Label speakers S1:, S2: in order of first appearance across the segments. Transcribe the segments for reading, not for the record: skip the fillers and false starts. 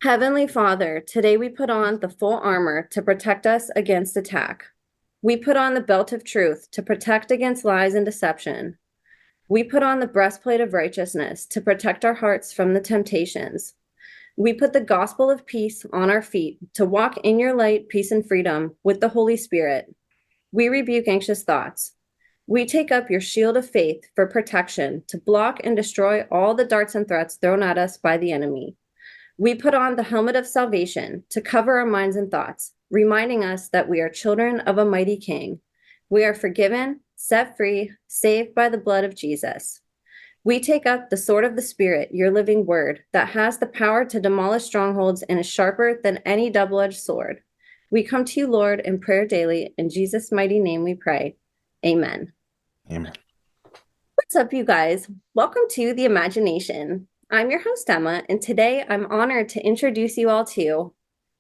S1: Heavenly Father, today we put on the full armor to protect us against attack. We put on the belt of truth to protect against lies and deception. We put on the breastplate of righteousness to protect our hearts from the temptations. We put the gospel of peace on our feet to walk in your light, peace, and freedom with the Holy Spirit. We rebuke anxious thoughts. We take up your shield of faith for protection to block and destroy all the darts and threats thrown at us by the enemy. We put on the helmet of salvation to cover our minds and thoughts, reminding us that we are children of a mighty King. We are forgiven, set free, saved by the blood of Jesus. We take up the sword of the Spirit, your living word, that has the power to demolish strongholds and is sharper than any double-edged sword. We come to you, Lord, in prayer daily. In Jesus' mighty name we pray. Amen.
S2: Amen.
S1: What's up, you guys? Welcome to The Imagination. I'm your host, Emma, and today I'm honored to introduce you all to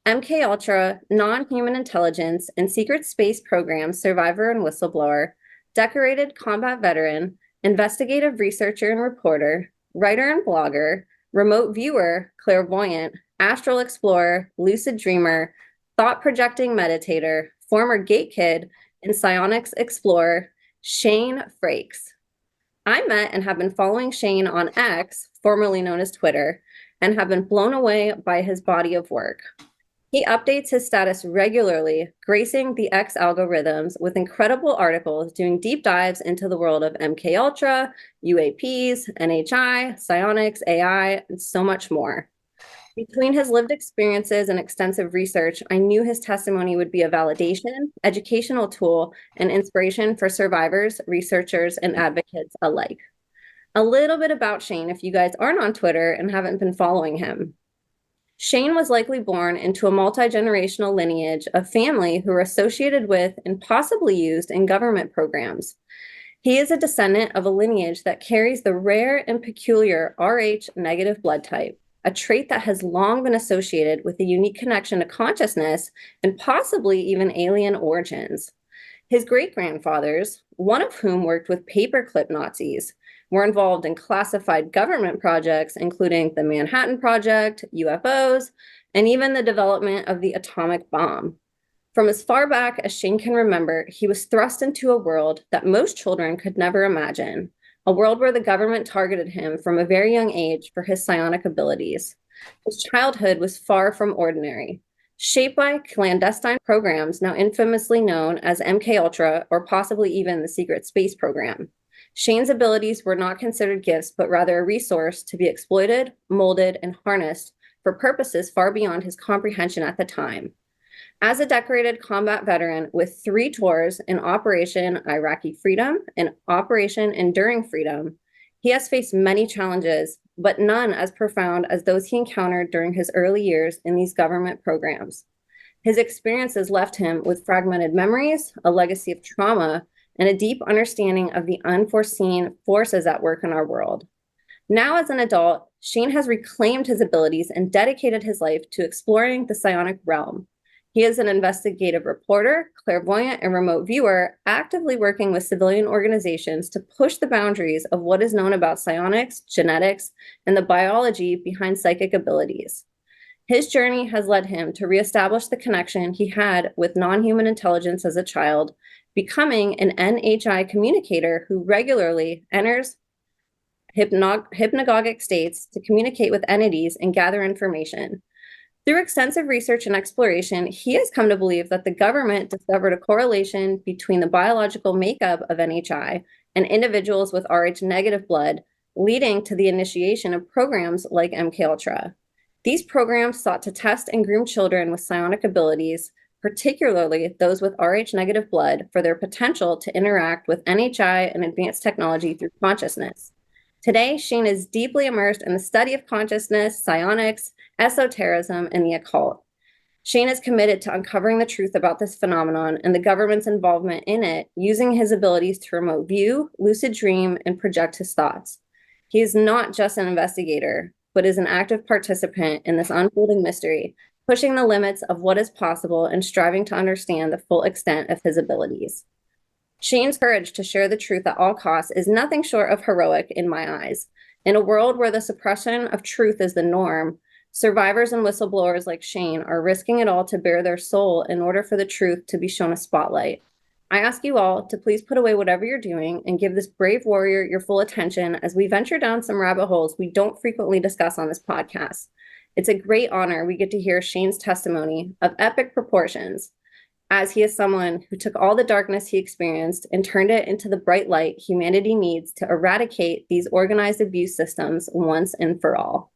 S1: MK Ultra, non-human intelligence and secret space program survivor and whistleblower, decorated combat veteran, investigative researcher and reporter, writer and blogger, remote viewer, clairvoyant, astral explorer, lucid dreamer, thought-projecting meditator, former gate kid, and psionics explorer, Shane Frakes. I met and have been following Shane on X, formerly known as Twitter, and have been blown away by his body of work. He updates his status regularly, gracing the X algorithms with incredible articles doing deep dives into the world of MK Ultra, UAPs, NHI, psionics, AI, and so much more. Between his lived experiences and extensive research, I knew his testimony would be a validation, educational tool, and inspiration for survivors, researchers, and advocates alike. A little bit about Shane if you guys aren't on Twitter and haven't been following him. Shane was likely born into a multi-generational lineage of family who were associated with and possibly used in government programs. He is a descendant of a lineage that carries the rare and peculiar Rh negative blood type, a trait that has long been associated with a unique connection to consciousness and possibly even alien origins. His great-grandfathers, one of whom worked with Paperclip Nazis, were involved in classified government projects, including the Manhattan Project, UFOs, and even the development of the atomic bomb. From as far back as Shane can remember, he was thrust into a world that most children could never imagine, a world where the government targeted him from a very young age for his psionic abilities. His childhood was far from ordinary, shaped by clandestine programs now infamously known as MK Ultra or possibly even the secret space program. Shane's abilities were not considered gifts, but rather a resource to be exploited, molded, and harnessed for purposes far beyond his comprehension at the time. As a decorated combat veteran with 3 tours in Operation Iraqi Freedom and Operation Enduring Freedom, he has faced many challenges, but none as profound as those he encountered during his early years in these government programs. His experiences left him with fragmented memories, a legacy of trauma, and a deep understanding of the unforeseen forces at work in our world. Now, as an adult, Shane has reclaimed his abilities and dedicated his life to exploring the psionic realm. He is an investigative reporter, clairvoyant, and remote viewer, actively working with civilian organizations to push the boundaries of what is known about psionics, genetics, and the biology behind psychic abilities. His journey has led him to reestablish the connection he had with non-human intelligence as a child, becoming an NHI communicator who regularly enters hypnagogic states to communicate with entities and gather information. Through extensive research and exploration, he has come to believe that the government discovered a correlation between the biological makeup of NHI and individuals with Rh negative blood, leading to the initiation of programs like MK Ultra. These programs sought to test and groom children with psionic abilities, particularly those with Rh negative blood, for their potential to interact with NHI and advanced technology through consciousness. Today, Shane is deeply immersed in the study of consciousness, psionics, esotericism, and the occult. Shane is committed to uncovering the truth about this phenomenon and the government's involvement in it, using his abilities to remote view, lucid dream, and project his thoughts. He is not just an investigator, but is an active participant in this unfolding mystery, pushing the limits of what is possible and striving to understand the full extent of his abilities. Shane's courage to share the truth at all costs is nothing short of heroic in my eyes. In a world where the suppression of truth is the norm, Survivors and whistleblowers like Shane are risking it all to bare their soul in order for the truth to be shown a spotlight. I ask you all to please put away whatever you're doing and give this brave warrior your full attention as we venture down some rabbit holes we don't frequently discuss on this podcast. It's a great honor we get to hear Shane's testimony of epic proportions, as he is someone who took all the darkness he experienced and turned it into the bright light humanity needs to eradicate these organized abuse systems once and for all.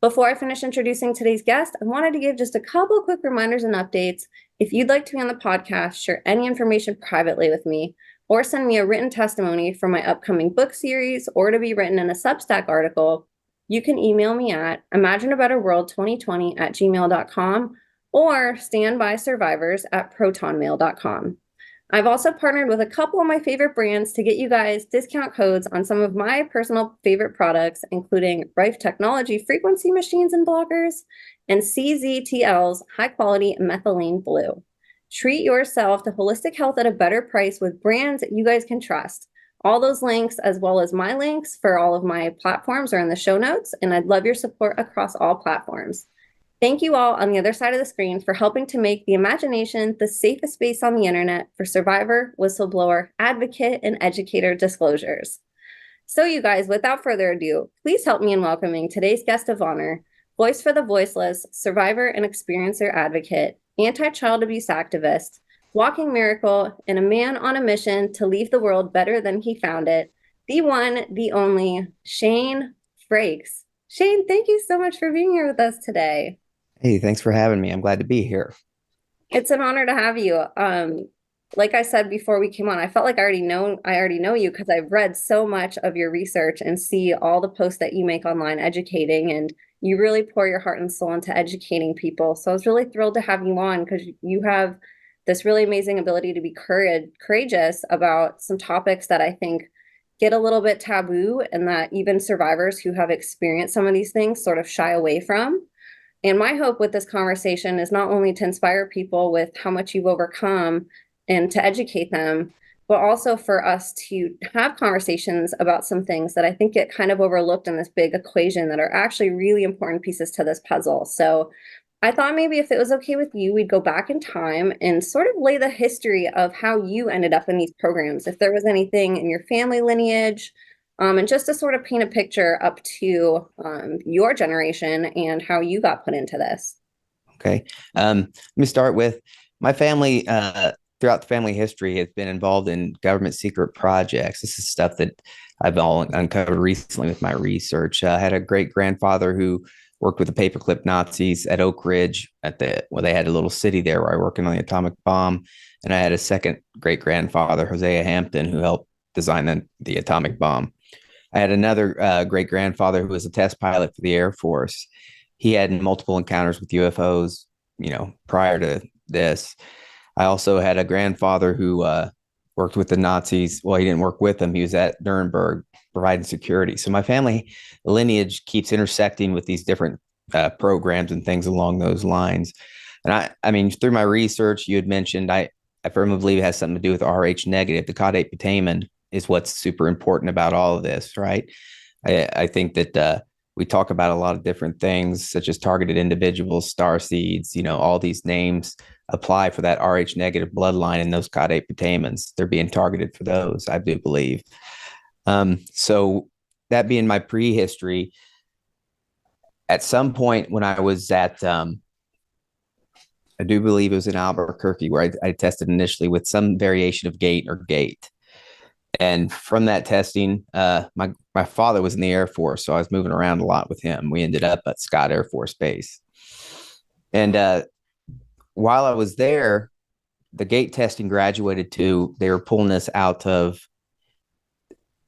S1: Before I finish introducing today's guest, I wanted to give just a couple quick reminders and updates. If you'd like to be on the podcast, share any information privately with me, or send me a written testimony for my upcoming book series or to be written in a Substack article, you can email me at imagineabetterworld2020@gmail.com or standbysurvivors@protonmail.com. I've also partnered with a couple of my favorite brands to get you guys discount codes on some of my personal favorite products, including Rife Technology frequency machines and blockers, and CZTL's high-quality methylene blue. Treat yourself to holistic health at a better price with brands that you guys can trust. All those links, as well as my links for all of my platforms, are in the show notes, and I'd love your support across all platforms. Thank you all on the other side of the screen for helping to make the imagination the safest space on the internet for survivor, whistleblower, advocate, and educator disclosures. So you guys, without further ado, please help me in welcoming today's guest of honor, voice for the voiceless, survivor and experiencer advocate, anti-child abuse activist, walking miracle, and a man on a mission to leave the world better than he found it, the one, the only, Shane Frakes. Shane, thank you so much for being here with us today.
S2: Hey, thanks for having me. I'm glad to be here.
S1: It's an honor to have you. Like I said before we came on, I felt like I already know you because I've read so much of your research and see all the posts that you make online educating, and you really pour your heart and soul into educating people. So I was really thrilled to have you on because you have this really amazing ability to be courageous about some topics that I think get a little bit taboo and that even survivors who have experienced some of these things sort of shy away from. And my hope with this conversation is not only to inspire people with how much you've overcome and to educate them, but also for us to have conversations about some things that I think get kind of overlooked in this big equation that are actually really important pieces to this puzzle. So I thought maybe if it was okay with you, we'd go back in time and sort of lay the history of how you ended up in these programs, if there was anything in your family lineage, and just to sort of paint a picture up to your generation and how you got put into this.
S2: Okay. Let me start with my family. Throughout the family history has been involved in government secret projects. This is stuff that I've all uncovered recently with my research. I had a great grandfather who worked with the Paperclip Nazis at Oak Ridge they had a little city there where I worked on the atomic bomb. And I had a second great grandfather, Hosea Hampton, who helped design the atomic bomb. I had another great grandfather who was a test pilot for the Air Force. He had multiple encounters with UFOs, prior to this. I also had a grandfather who worked with the Nazis. Well, he didn't work with them. He was at Nuremberg providing security. So my family lineage keeps intersecting with these different programs and things along those lines. And I mean, through my research, you had mentioned, I firmly believe it has something to do with Rh negative. The caudate putamen is what's super important about all of this, right? I think that we talk about a lot of different things, such as targeted individuals, star seeds, all these names apply for that Rh negative bloodline and those caudate putamens. They're being targeted for those, I do believe. So that being my prehistory, at some point when I was at, I do believe it was in Albuquerque, where I tested initially with some variation of gate or gate. And from that testing, my father was in the Air Force, so I was moving around a lot with him. We ended up at Scott Air Force Base. And while I was there, the gate testing graduated to, they were pulling us out of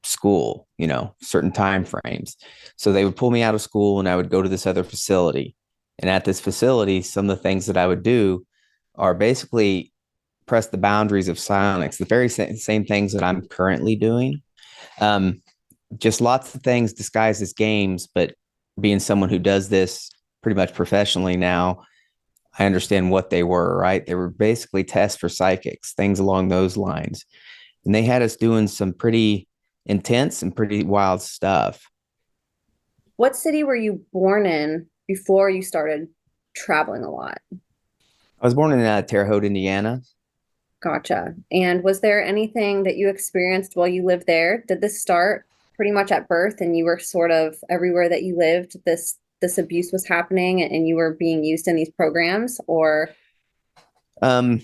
S2: school, certain time frames. So they would pull me out of school and I would go to this other facility. And at this facility, some of the things that I would do are basically press the boundaries of psionics, the very same things that I'm currently doing. Just lots of things disguised as games, but being someone who does this pretty much professionally now, I understand what they were, right? They were basically tests for psychics, things along those lines. And they had us doing some pretty intense and pretty wild stuff.
S1: What city were you born in? before you started traveling a lot?
S2: I was born in Terre Haute, Indiana.
S1: Gotcha. And was there anything that you experienced while you lived there? Did this start pretty much at birth and you were sort of everywhere that you lived, this abuse was happening and you were being used in these programs or
S2: Um,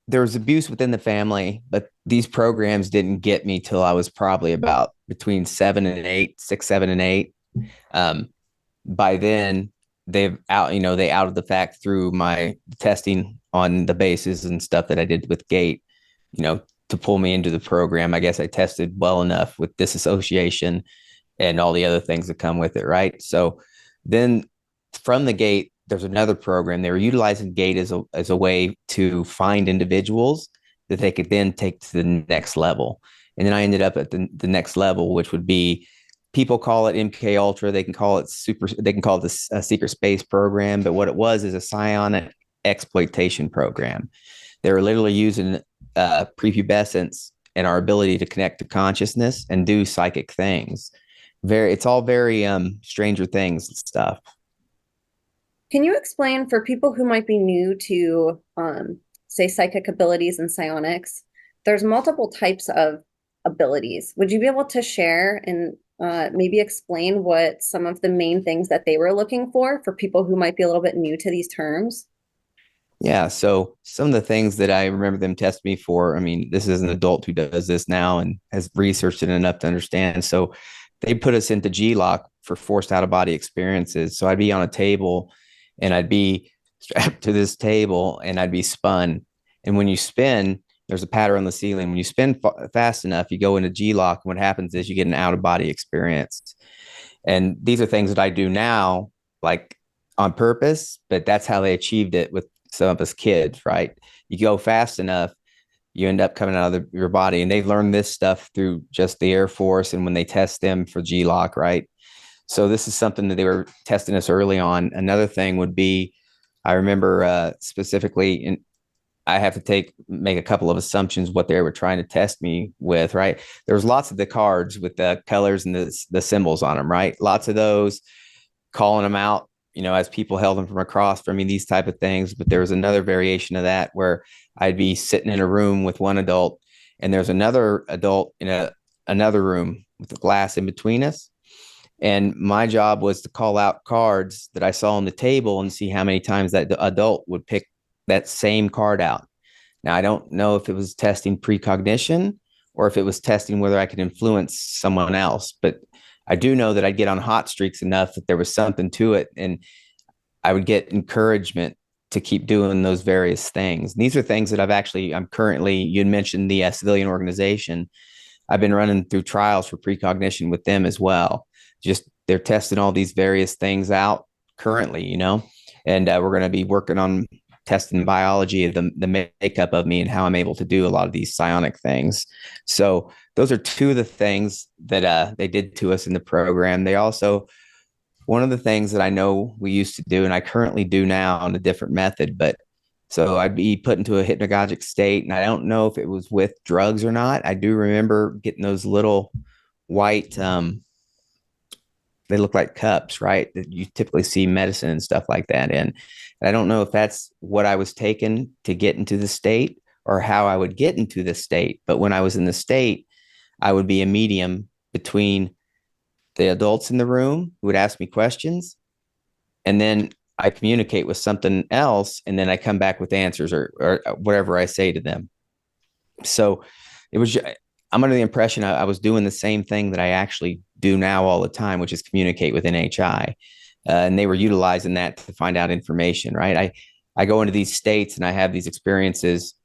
S2: there was abuse within the fammy, but these programs didn't get me till I was probably about between 7 and 8, 6, 7 and 8. Um, by then, they outed the fact through my testing on the bases and stuff that I did with Gate, you know, to pull me into the program. I guess I tested well enough with disassociation and all the other things that come with it, right? So then from the Gate, there's another program. They were utilizing Gate as a way to find individuals that they could then take to the next level. And then I ended up at the next level, which would be, people call it MK Ultra. They can call it super. They can call it a secret space program. But what it was is a psionic exploitation program. They were literally using prepubescence and our ability to connect to consciousness and do psychic things. It's all very Stranger Things stuff.
S1: can you explain for people who might be new to say psychic abilities and psionics, there's multiple types of abilities. Would you be able to share and maybe explain what some of the main things that they were looking for people who might be a little bit new to these terms?
S2: Yeah. So some of the things that I remember them testing me for, I mean, this is an adult who does this now and has researched it enough to understand. So they put us into G-lock for forced out of body experiences. So I'd be on a table and I'd be strapped to this table and I'd be spun. And when you spin, there's a pattern on the ceiling. When you spin fast enough, you go into G-lock. And what happens is you get an out of body experience. And these are things that I do now, like on purpose, but that's how they achieved it with some of us kids, right? You go fast enough, you end up coming out of your body. And they've learned this stuff through just the Air Force and when they test them for G-lock, right? So this is something that they were testing us early on. Another thing would be, I remember specifically, and I have to make a couple of assumptions what they were trying to test me with, right? There was lots of the cards with the colors and the symbols on them, right? Lots of those, calling them out, as people held them from across from me, these type of things. But there was another variation of that where I'd be sitting in a room with one adult and there's another adult in another room with the glass in between us. And my job was to call out cards that I saw on the table and see how many times that the adult would pick that same card out. Now, I don't know if it was testing precognition or if it was testing whether I could influence someone else, but I do know that I'd get on hot streaks enough that there was something to it. And I would get encouragement to keep doing those various things. And these are things that I'm currently, you mentioned the civilian organization. I've been running through trials for precognition with them as well. Just they're testing all these various things out currently, and we're going to be working on testing biology of the makeup of me and how I'm able to do a lot of these psionic things. So those are two of the things that they did to us in the program. They also, one of the things that I know we used to do, and I currently do now on a different method, but so I'd be put into a hypnagogic state, and I don't know if it was with drugs or not. I do remember getting those little white, they look like cups, right? That you typically see medicine and stuff like that in. And I don't know if that's what I was taking to get into the state or how I would get into the state. But when I was in the state, I would be a medium between the adults in the room who would ask me questions. And then I communicate with something else. And then I come back with answers or whatever I say to them. So it was, I'm under the impression I was doing the same thing that I actually do now all the time, which is communicate with NHI. And they were utilizing that to find out information, right? I go into these states and I have these experiences,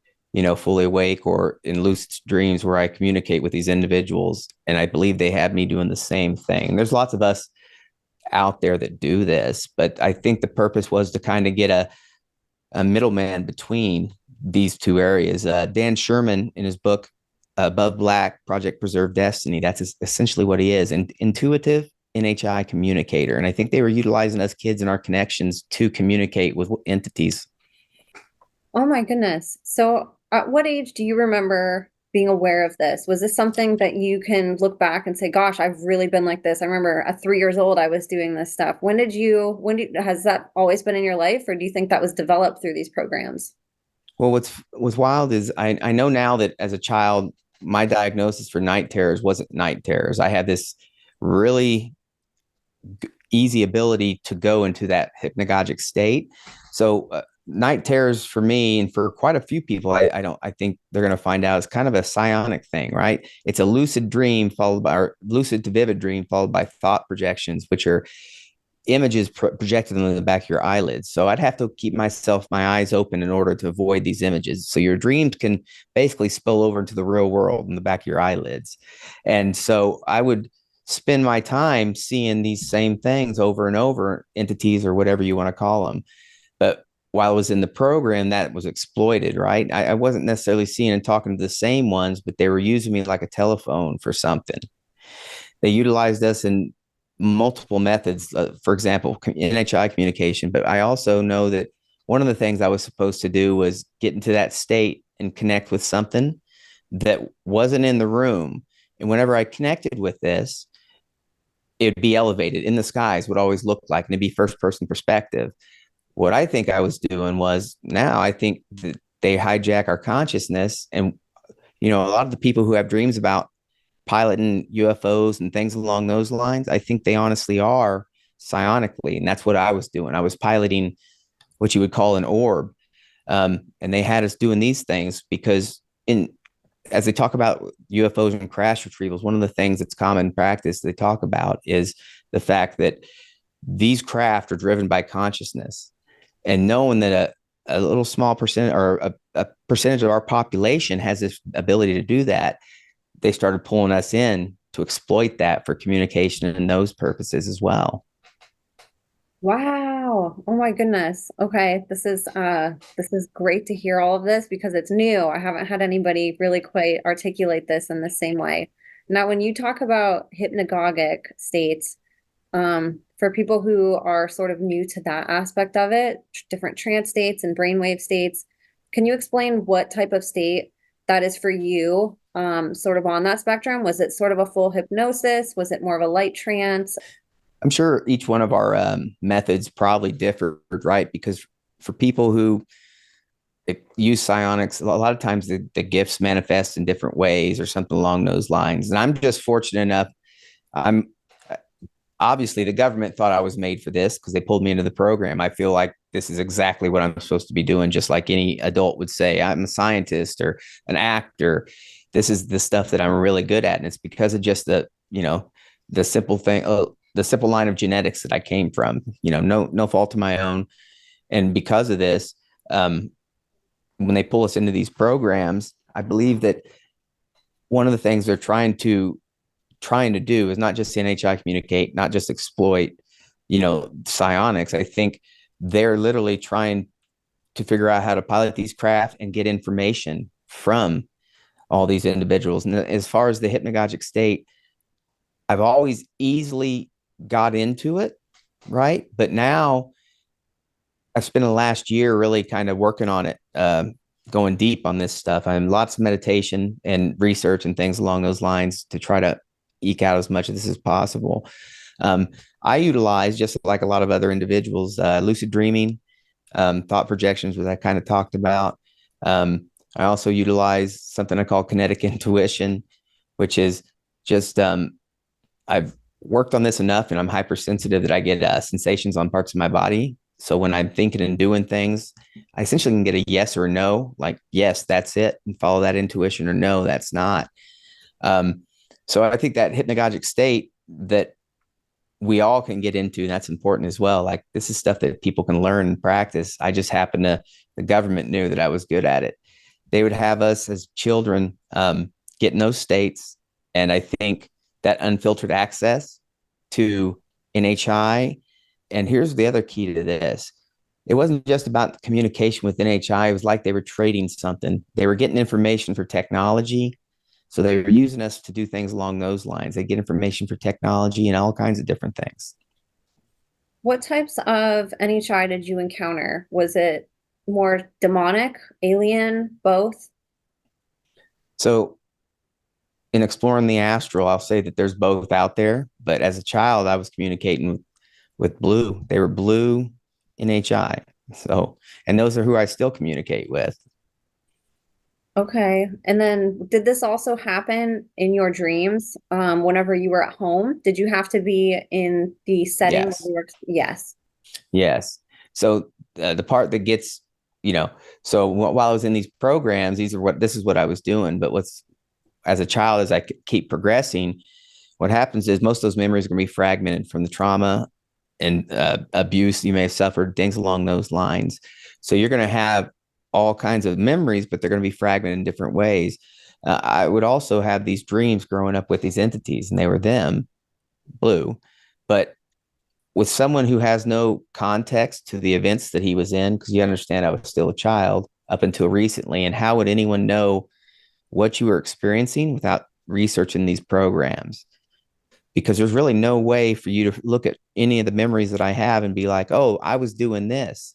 S2: fully awake or in lucid dreams where I communicate with these individuals. And I believe they have me doing the same thing. And there's lots of us out there that do this, but I think the purpose was to kind of get a middleman between these two areas. Dan Sherman, in his book, Above Black, Project Preserve Destiny, that's essentially what he is, an intuitive NHI communicator. And I think they were utilizing us kids and our connections to communicate with entities.
S1: Oh my goodness. So at what age do you remember being aware of this? Was this something that you can look back and say, gosh, I've really been like this? I remember at 3 years old, I was doing this stuff. Has that always been in your life, or do you think that was developed through these programs?
S2: Well, what's wild is I know now that as a child, my diagnosis for night terrors wasn't night terrors. I had this really easy ability to go into that hypnagogic state. So night terrors for me and for quite a few people, I think they're going to find out, it's kind of a psionic thing, right? It's a lucid dream followed by, or lucid to vivid dream followed by thought projections, which are images projected in the back of your eyelids. So I'd have to keep my eyes open in order to avoid these images. So your dreams can basically spill over into the real world in the back of your eyelids. And so I would spend my time seeing these same things over and over, entities or whatever you want to call them. But while I was in the program, that was exploited, right? I wasn't necessarily seeing and talking to the same ones, but they were using me like a telephone for something. They utilized us in multiple methods, for example, NHI communication. But I also know that one of the things I was supposed to do was get into that state and connect with something that wasn't in the room. And whenever I connected with this, it'd be elevated in the skies, would always look like, and it'd be first person perspective. What I think I was doing was, now I think that they hijack our consciousness. And, a lot of the people who have dreams about piloting UFOs and things along those lines, I think they honestly are psionically. And that's what I was doing. I was piloting what you would call an orb. And they had us doing these things because as they talk about UFOs and crash retrievals, one of the things that's common practice they talk about is the fact that these craft are driven by consciousness. And knowing that a little small percent, or a percentage of our population has this ability to do that, they started pulling us in to exploit that for communication and those purposes as well.
S1: Wow. Oh my goodness. Okay. This is great to hear all of this because it's new. I haven't had anybody really quite articulate this in the same way. Now, when you talk about hypnagogic states, for people who are sort of new to that aspect of it, different trance states and brainwave states, can you explain what type of state that is for you, sort of on that spectrum? Was it sort of a full hypnosis? Was it more of a light trance?
S2: I'm sure each one of our methods probably differed, right? Because for people who use psionics, a lot of times the gifts manifest in different ways or something along those lines. And I'm just fortunate enough. I'm Obviously the government thought I was made for this because they pulled me into the program. I feel like this is exactly what I'm supposed to be doing, just like any adult would say, I'm a scientist or an actor. This is the stuff that I'm really good at. And it's because of just the simple thing, the simple line of genetics that I came from, no fault of my own. And because of this, when they pull us into these programs, I believe that one of the things they're trying to do is not just NHI communicate, not just exploit, psionics. I think they're literally trying to figure out how to pilot these craft and get information from all these individuals. And as far as the hypnagogic state, I've always easily got into it, right? But now I've spent the last year really kind of working on it, going deep on this stuff. I'm lots of meditation and research and things along those lines to try to eke out as much of this as possible. I utilize, just like a lot of other individuals, lucid dreaming, thought projections, which I kind of talked about. I also utilize something I call kinetic intuition, which is just I've worked on this enough and I'm hypersensitive that I get sensations on parts of my body. So when I'm thinking and doing things, I essentially can get a yes or a no, like, yes, that's it, and follow that intuition, or no, that's not. So I think that hypnagogic state that we all can get into, and that's important as well. Like, this is stuff that people can learn and practice. I just happen to, the government knew that I was good at it. They would have us as children get in those states. And I think that unfiltered access to NHI. And here's the other key to this. It wasn't just about communication with NHI. It was like they were trading something. They were getting information for technology. So they were using us to do things along those lines. They get information for technology and all kinds of different things.
S1: What types of NHI did you encounter? Was it more demonic, alien, both?
S2: So in exploring the astral, I'll say that there's both out there. But as a child, I was communicating with blue. They were blue NHI. So, and those are who I still communicate with.
S1: Okay. And then did this also happen in your dreams, whenever you were at home? Did you have to be in the setting where
S2: Yes.
S1: you were? Yes.
S2: Yes. So the part that gets, you know, so while I was in these programs, this is what I was doing. But as a child, as I keep progressing, what happens is most of those memories are going to be fragmented from the trauma and abuse you may have suffered, things along those lines. So you're going to have all kinds of memories, but they're going to be fragmented in different ways. I would also have these dreams growing up with these entities, and they were them, blue. But with someone who has no context to the events that he was in, because you understand I was still a child up until recently, and how would anyone know what you were experiencing without researching these programs? Because there's really no way for you to look at any of the memories that I have and be like, oh, I was doing this.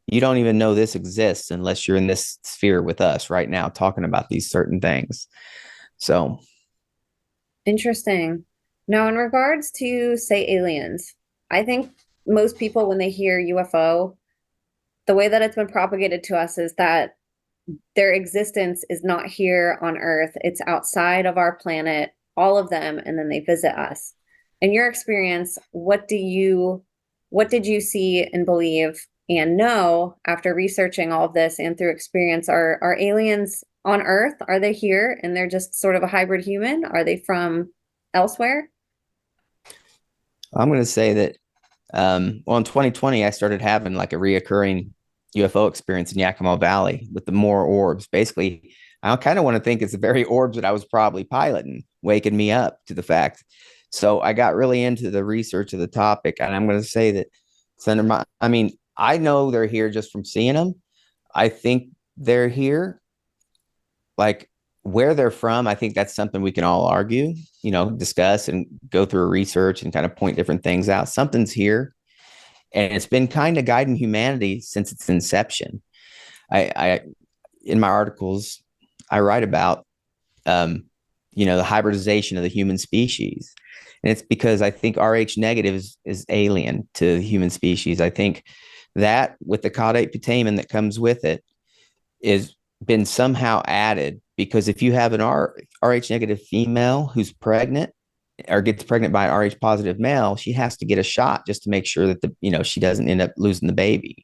S2: You don't even know this exists unless you're in this sphere with us right now talking about these certain things. So,
S1: Interesting. Now, in regards to, say, aliens, I think most people, when they hear UFO, the way that it's been propagated to us is that their existence is not here on Earth. It's outside of our planet, all of them, and then they visit us. In your experience, what did you see and believe and know after researching all of this and through experience? Are aliens on Earth? Are they here and they're just sort of a hybrid human? Are they from elsewhere?
S2: I'm going to say that, well, in 2020, I started having like a reoccurring UFO experience in Yakima Valley with the more orbs. Basically, I kind of want to think it's the very orbs that I was probably piloting, waking me up to the fact. So I got really into the research of the topic, and I'm going to say that Senator, I mean, I know they're here just from seeing them. I think they're here. Like where they're from, I think that's something we can all argue, discuss and go through research and kind of point different things out. Something's here, and it's been kind of guiding humanity since its inception. I in my articles, I write about, the hybridization of the human species. And it's because I think Rh negative is alien to the human species. I think that with the caudate putamen that comes with it is been somehow added, because if you have an Rh negative female who's pregnant or gets pregnant by an Rh positive male, she has to get a shot just to make sure that she doesn't end up losing the baby.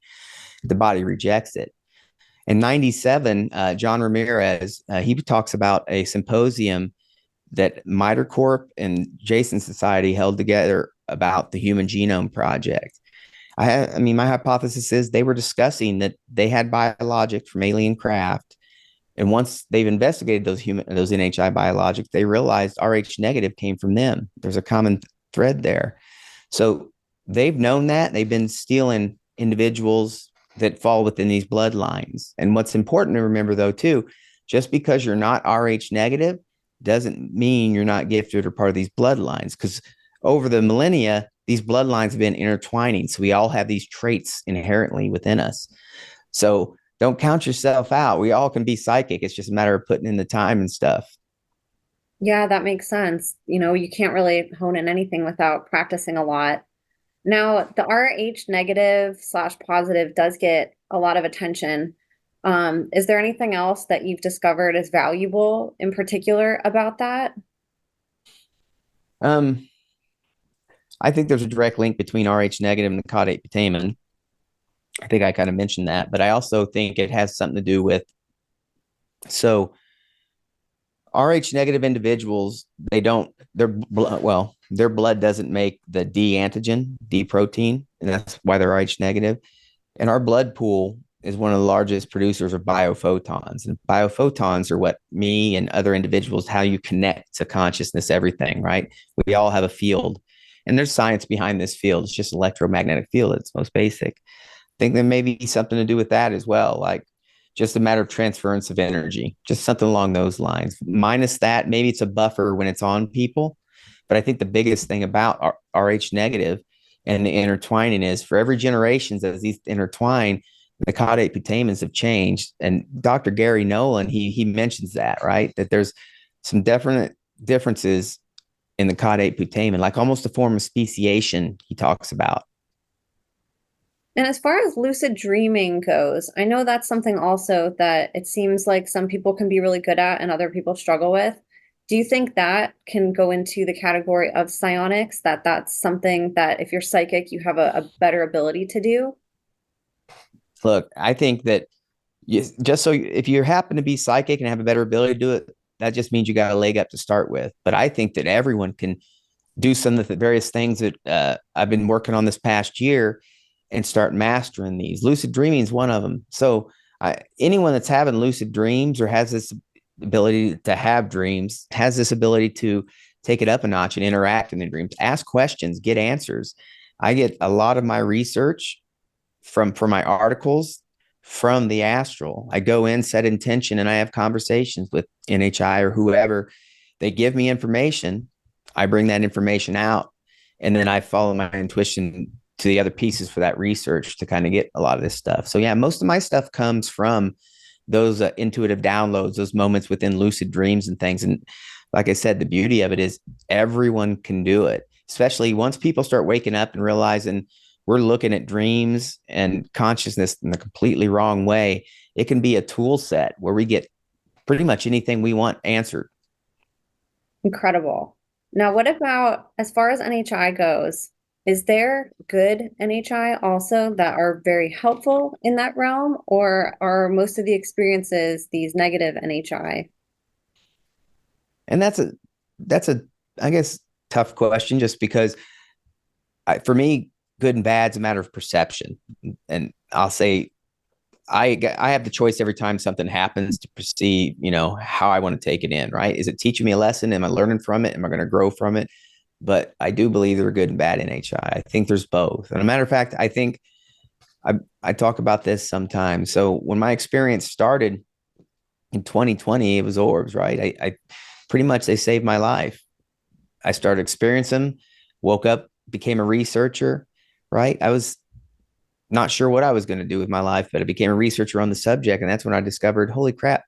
S2: The body rejects it. In 97, John Ramirez, he talks about a symposium that MITRE Corp and Jason Society held together about the Human Genome Project. I mean, my hypothesis is they were discussing that they had biologics from alien craft. And once they've investigated those NHI biologics, they realized Rh negative came from them. There's a common thread there. So they've known that. They've been stealing individuals that fall within these bloodlines. And what's important to remember, though, too, just because you're not Rh negative doesn't mean you're not gifted or part of these bloodlines, because over the millennia, these bloodlines have been intertwining. So we all have these traits inherently within us. So don't count yourself out. We all can be psychic. It's just a matter of putting in the time and stuff.
S1: Yeah, that makes sense. You can't really hone in anything without practicing a lot. Now, the Rh negative slash positive does get a lot of attention. Is there anything else that you've discovered as valuable in particular about that?
S2: Um, I think there's a direct link between Rh negative and the caudate putamen. I think I kind of mentioned that, but I also think it has something to do with, so Rh negative individuals, their blood doesn't make the D antigen, D protein, and that's why they're Rh negative. And our blood pool is one of the largest producers of biophotons. And biophotons are what me and other individuals, how you connect to consciousness, everything, right? We all have a field, and there's science behind this field. It's just electromagnetic field at its most basic. I think there may be something to do with that as well. Like just a matter of transference of energy, just something along those lines. Minus that, maybe it's a buffer when it's on people. But I think the biggest thing about Rh negative and the intertwining is for every generations as these intertwine, the caudate putamens have changed. And Dr. Gary Nolan, he mentions that, right? That there's some definite differences in the caudate putamen, like almost a form of speciation he talks about.
S1: And as far as lucid dreaming goes, I know that's something also that it seems like some people can be really good at and other people struggle with. Do you think that can go into the category of psionics, that that's something that if you're psychic, you have a better ability to do?
S2: Look, I think that just so if you happen to be psychic and have a better ability to do it, that just means you got a leg up to start with. But I think that everyone can do some of the various things that I've been working on this past year and start mastering these. Lucid dreaming is one of them. So anyone that's having lucid dreams or has this ability to have dreams has this ability to take it up a notch and interact in the dreams, ask questions, get answers. I get a lot of my research from my articles from the astral. I go in, set intention, and I have conversations with NHI or whoever. They give me information. I bring that information out, and then I follow my intuition to the other pieces for that research to kind of get a lot of this stuff. So yeah, most of my stuff comes from those intuitive downloads, those moments within lucid dreams and things. And like I said, the beauty of it is everyone can do it, especially once people start waking up and realizing we're looking at dreams and consciousness in the completely wrong way. It can be a tool set where we get pretty much anything we want answered.
S1: Incredible. Now, what about as far as NHI goes? Is there good NHI also that are very helpful in that realm, or are most of the experiences these negative NHI?
S2: And that's a I guess tough question, just because for me, good and bad is a matter of perception. And I'll say I have the choice every time something happens to perceive, how I want to take it in, right? Is it teaching me a lesson? Am I learning from it? Am I going to grow from it? But I do believe there are good and bad NHI. I think there's both. And a matter of fact, I think I talk about this sometimes. So when my experience started in 2020, it was orbs, right? I pretty much, they saved my life. I started experiencing them, woke up, became a researcher, right? I was not sure what I was going to do with my life, but I became a researcher on the subject. And that's when I discovered, holy crap,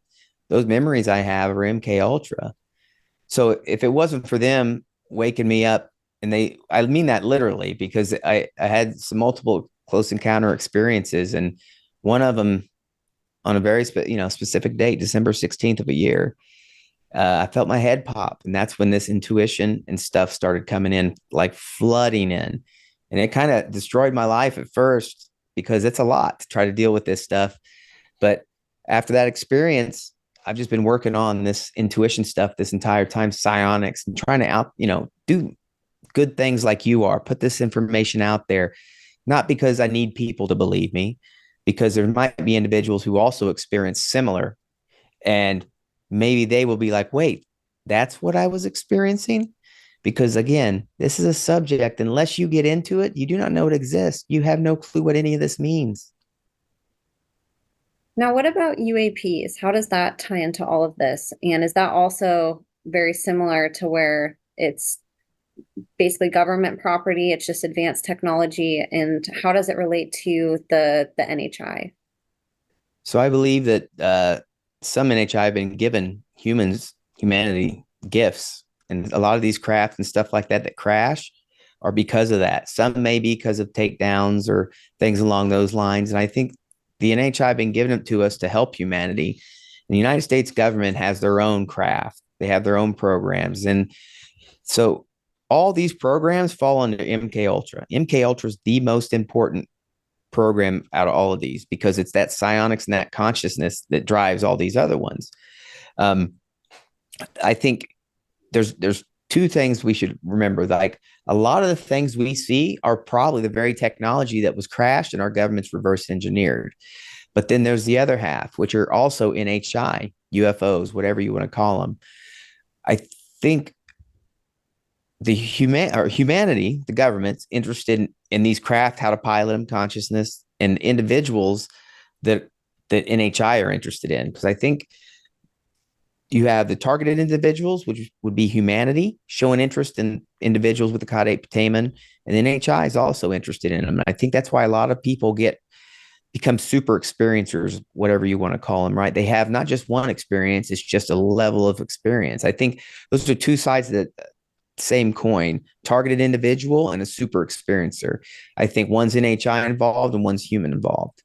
S2: those memories I have are MK Ultra. So if it wasn't for them waking me up, and I mean that literally, because I had some multiple close encounter experiences, and one of them on a very specific date, December 16th of a year, I felt my head pop. And that's when this intuition and stuff started coming in, like flooding in. And it kind of destroyed my life at first, because it's a lot to try to deal with this stuff. But after that experience, I've just been working on this intuition stuff this entire time, psionics, and trying to do good things like you are, put this information out there, not because I need people to believe me, because there might be individuals who also experience similar, and maybe they will be like, wait, that's what I was experiencing. Because again, this is a subject, unless you get into it, you do not know it exists. You have no clue what any of this means.
S1: Now, what about UAPs? How does that tie into all of this? And is that also very similar to where it's basically government property, it's just advanced technology, and how does it relate to the NHI?
S2: So I believe that some NHI have been given humanity gifts, and a lot of these craft and stuff like that crash are because of that. Some may be because of takedowns or things along those lines. And I think the NHI have been giving them to us to help humanity. And the United States government has their own craft. They have their own programs. And so all these programs fall under MK Ultra. MK Ultra is the most important program out of all of these, because it's that psionics and that consciousness that drives all these other ones. I think there's two things we should remember. Like, a lot of the things we see are probably the very technology that was crashed and our government's reverse engineered. But then there's the other half, which are also NHI, UFOs, whatever you want to call them. I think humanity, the government's interested in these craft, how to pilot them, consciousness, and individuals that NHI are interested in. Because I think you have the targeted individuals, which would be humanity, showing interest in individuals with the caudate putamen, and then NHI is also interested in them. And I think that's why a lot of people get become super experiencers, whatever you want to call them, right? They have not just one experience, it's just a level of experience. I think those are two sides of the same coin, targeted individual and a super experiencer. I think one's NHI involved and one's human involved.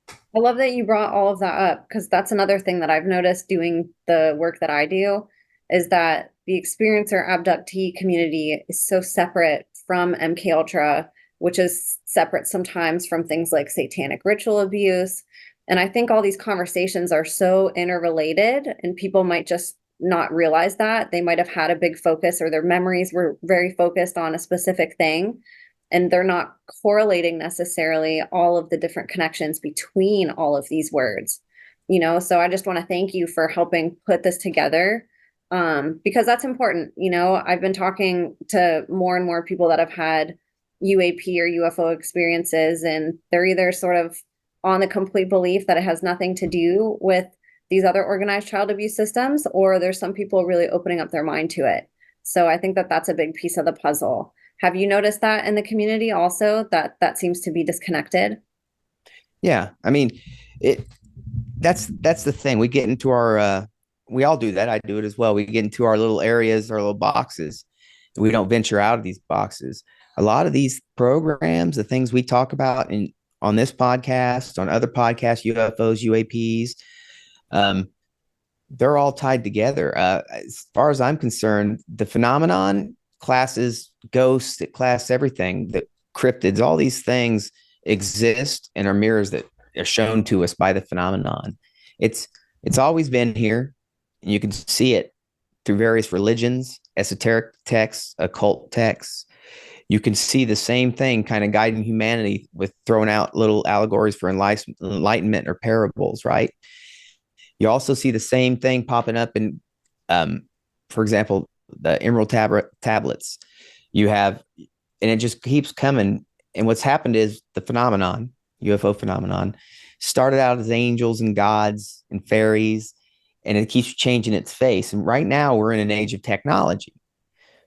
S1: I love that you brought all of that up because that's another thing that I've noticed doing the work that I do is that the experiencer abductee community is so separate from MK Ultra, which is separate sometimes from things like satanic ritual abuse. And I think all these conversations are so interrelated, and people might just not realize that. They might have had a big focus or their memories were very focused on a specific thing, and they're not correlating necessarily all of the different connections between all of these words. So I just want to thank you for helping put this together, because that's important. I've been talking to more and more people that have had UAP or UFO experiences, and they're either sort of on the complete belief that it has nothing to do with these other organized child abuse systems, or there's some people really opening up their mind to it. So I think that that's a big piece of the puzzle. Have you noticed that in the community also, that that seems to be disconnected?
S2: Yeah, I mean, it that's the thing. We get into our we all do that. I do it as well. We get into our little areas, our little boxes. We don't venture out of these boxes. A lot of these programs, the things we talk about in on this podcast, on other podcasts, UFOs, UAPs, um, they're all tied together. As far as I'm concerned, the phenomenon classes ghosts, it class everything, the cryptids, all these things exist and are mirrors that are shown to us by the phenomenon. It's always been here. And you can see it through various religions, esoteric texts, occult texts. You can see the same thing kind of guiding humanity with throwing out little allegories for enlightenment or parables, right? You also see the same thing popping up in, for example, the Emerald tablets. You have, and it just keeps coming. And what's happened is the phenomenon, UFO phenomenon, started out as angels and gods and fairies, and it keeps changing its face. And right now we're in an age of technology.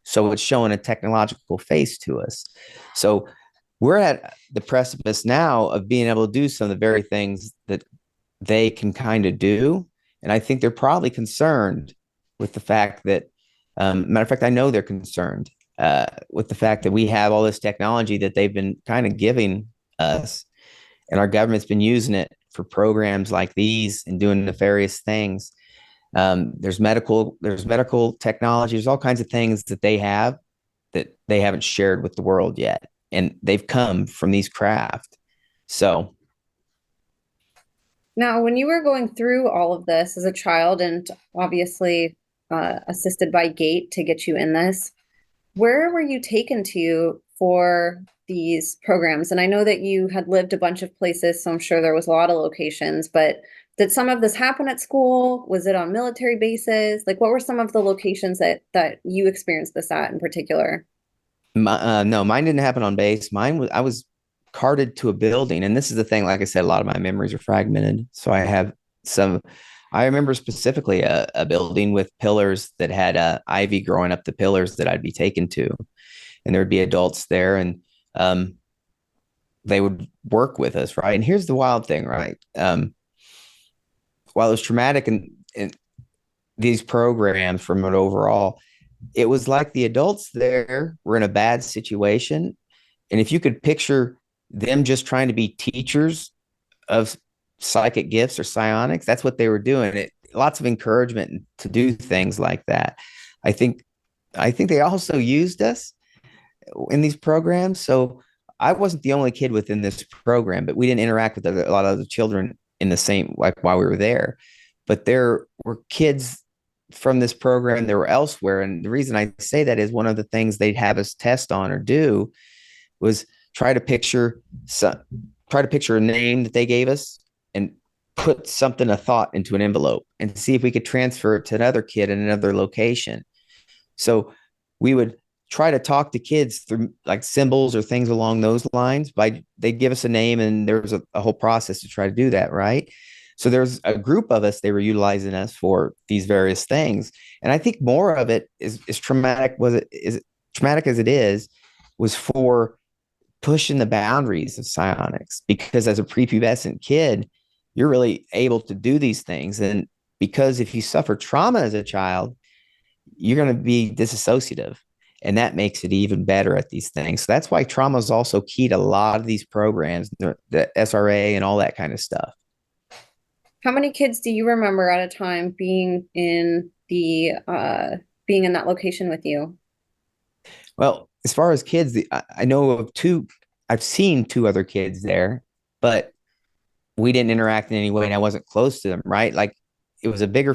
S2: So it's showing a technological face to us. So we're at the precipice now of being able to do some of the very things that they can kind of do. And I think they're probably concerned with the fact that, matter of fact, I know they're concerned with the fact that we have all this technology that they've been kind of giving us, and our government's been using it for programs like these and doing nefarious things. There's medical technology. There's all kinds of things that they have that they haven't shared with the world yet, and they've come from these craft. So
S1: Now, when you were going through all of this as a child and obviously assisted by Gate to get you in this, where were you taken to for these programs? And I know that you had lived a bunch of places, so I'm sure there was a lot of locations, but did some of this happen at school? Was it on military bases? Like, what were some of the locations that you experienced this at in particular?
S2: no, mine didn't happen on base. Mine was I was carted to a building, and this is the thing. Like I said, a lot of my memories are fragmented, so I have some. I remember specifically a building with pillars that had ivy growing up the pillars that I'd be taken to, and there would be adults there, and they would work with us, right? And here's the wild thing, right? While it was traumatic and these programs from it overall, it was like the adults there were in a bad situation. And if you could picture them just trying to be teachers of psychic gifts or psionics, that's what they were doing. Lots of encouragement to do things like that. I think they also used us in these programs. So I wasn't the only kid within this program, but we didn't interact with a lot of other children in the same, like while we were there. But there were kids from this program that were elsewhere. And the reason I say that is one of the things they'd have us test on or do was try to picture a name that they gave us and put something, a thought into an envelope and see if we could transfer it to another kid in another location. So we would try to talk to kids through like symbols or things along those lines. They'd give us a name, and there was a whole process to try to do that, right? So there's a group of us, they were utilizing us for these various things. And I think more of it is traumatic, is traumatic as it is, was for pushing the boundaries of psionics, because as a prepubescent kid, you're really able to do these things. And because if you suffer trauma as a child, you're going to be disassociative. And that makes it even better at these things. So that's why trauma is also key to a lot of these programs, the SRA and all that kind of stuff.
S1: How many kids do you remember at a time being in that location with you?
S2: Well, as far as kids, I know of two, I've seen two other kids there, but we didn't interact in any way and I wasn't close to them, right? Like it was a bigger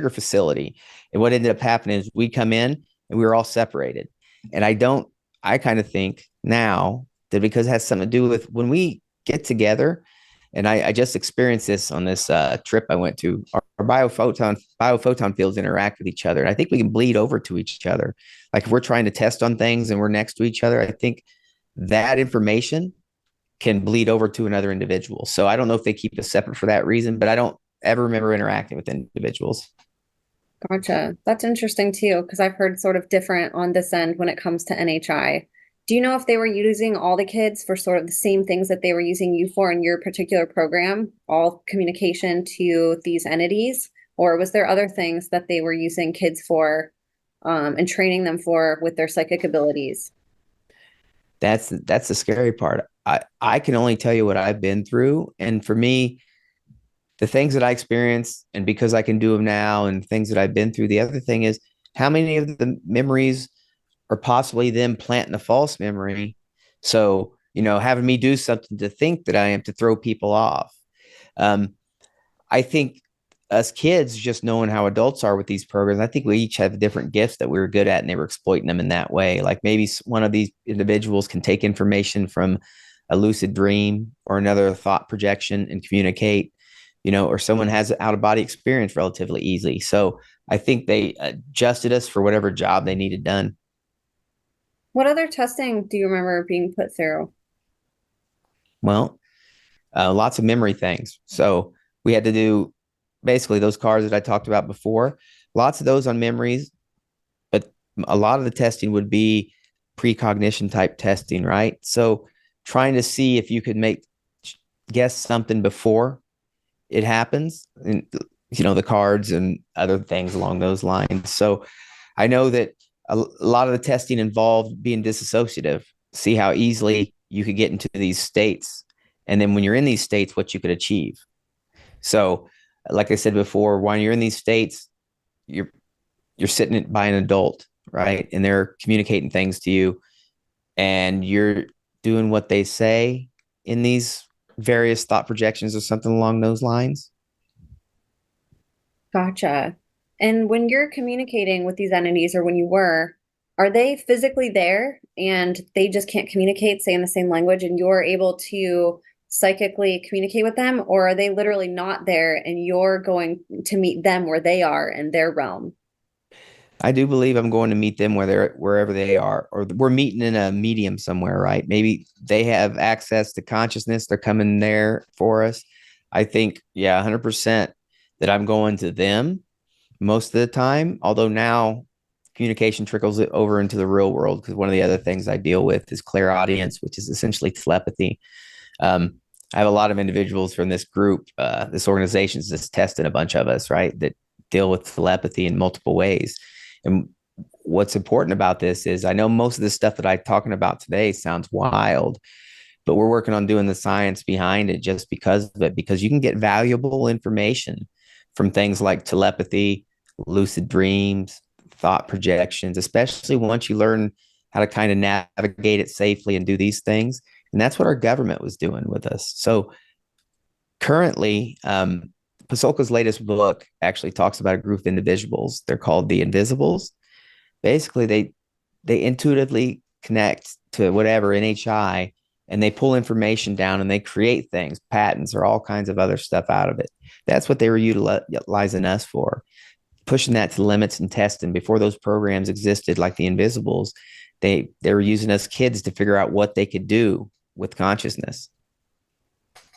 S2: facility. And what ended up happening is we'd come in and we were all separated. And I kind of think now that because it has something to do with when we get together, and I just experienced this on this trip I went to, our biophoton fields interact with each other. And I think we can bleed over to each other. Like if we're trying to test on things and we're next to each other, I think that information can bleed over to another individual. So I don't know if they keep us separate for that reason, but I don't ever remember interacting with individuals.
S1: Gotcha. That's interesting too, because I've heard sort of different on this end when it comes to NHI. Do you know if they were using all the kids for sort of the same things that they were using you for in your particular program, all communication to these entities? Or was there other things that they were using kids for, and training them for with their psychic abilities?
S2: That's the scary part. I can only tell you what I've been through. And for me, the things that I experienced, and because I can do them now and things that I've been through, the other thing is how many of the memories are possibly them planting a false memory. So, having me do something to think that I am to throw people off. Um, I think us kids just knowing how adults are with these programs, I think we each have different gifts that we were good at and they were exploiting them in that way. Like maybe one of these individuals can take information from a lucid dream or another thought projection and communicate, or someone has out of body experience relatively easily. So I think they adjusted us for whatever job they needed done.
S1: What other testing do you remember being put through?
S2: Well, lots of memory things. So we had to do basically those cards that I talked about before, lots of those on memories, but a lot of the testing would be precognition type testing, right? So trying to see if you could guess something before it happens, and the cards and other things along those lines. So I know that a lot of the testing involved being disassociative, see how easily you could get into these states. And then when you're in these states, what you could achieve. So, like I said before, when you're in these states, you're sitting by an adult, right? And they're communicating things to you, and you're doing what they say in these various thought projections or something along those lines.
S1: Gotcha. And when you're communicating with these entities, or when you were, are they physically there and they just can't communicate, say in the same language, and you're able to psychically communicate with them? Or are they literally not there and you're going to meet them where they are in their realm?
S2: I do believe I'm going to meet them wherever they are, or we're meeting in a medium somewhere, right? Maybe they have access to consciousness. They're coming there for us. I think, yeah, 100% that I'm going to them most of the time. Although now communication trickles it over into the real world, because one of the other things I deal with is clairaudience, which is essentially telepathy. I have a lot of individuals from this group, this organization that's tested a bunch of us, right, that deal with telepathy in multiple ways. And what's important about this is I know most of the stuff that I'm talking about today sounds wild, but we're working on doing the science behind it just because of it, because you can get valuable information from things like telepathy, lucid dreams, thought projections, especially once you learn how to kind of navigate it safely and do these things. And that's what our government was doing with us. So currently, Pasolka's latest book actually talks about a group of individuals. They're called the Invisibles. Basically, they intuitively connect to whatever NHI, and they pull information down and they create things, patents or all kinds of other stuff out of it. That's what they were utilizing us for, pushing that to limits and testing. Before those programs existed, like the Invisibles, they were using us kids to figure out what they could do with consciousness.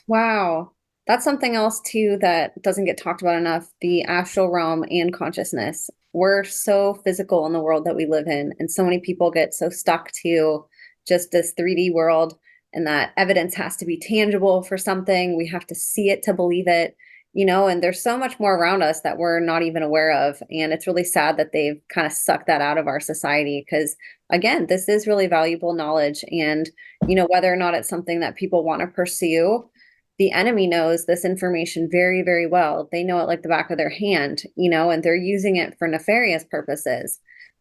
S1: Wow. That's something else too that doesn't get talked about enough, the astral realm and consciousness. We're so physical in the world that we live in, and so many people get so stuck to just this 3D world, and that evidence has to be tangible for something. We have to see it to believe it, and there's so much more around us that we're not even aware of. And it's really sad that they've kind of sucked that out of our society because, again, this is really valuable knowledge. And, whether or not it's something that people want to pursue, the enemy knows this information very, very well. They know it like the back of their hand, and they're using it for nefarious purposes.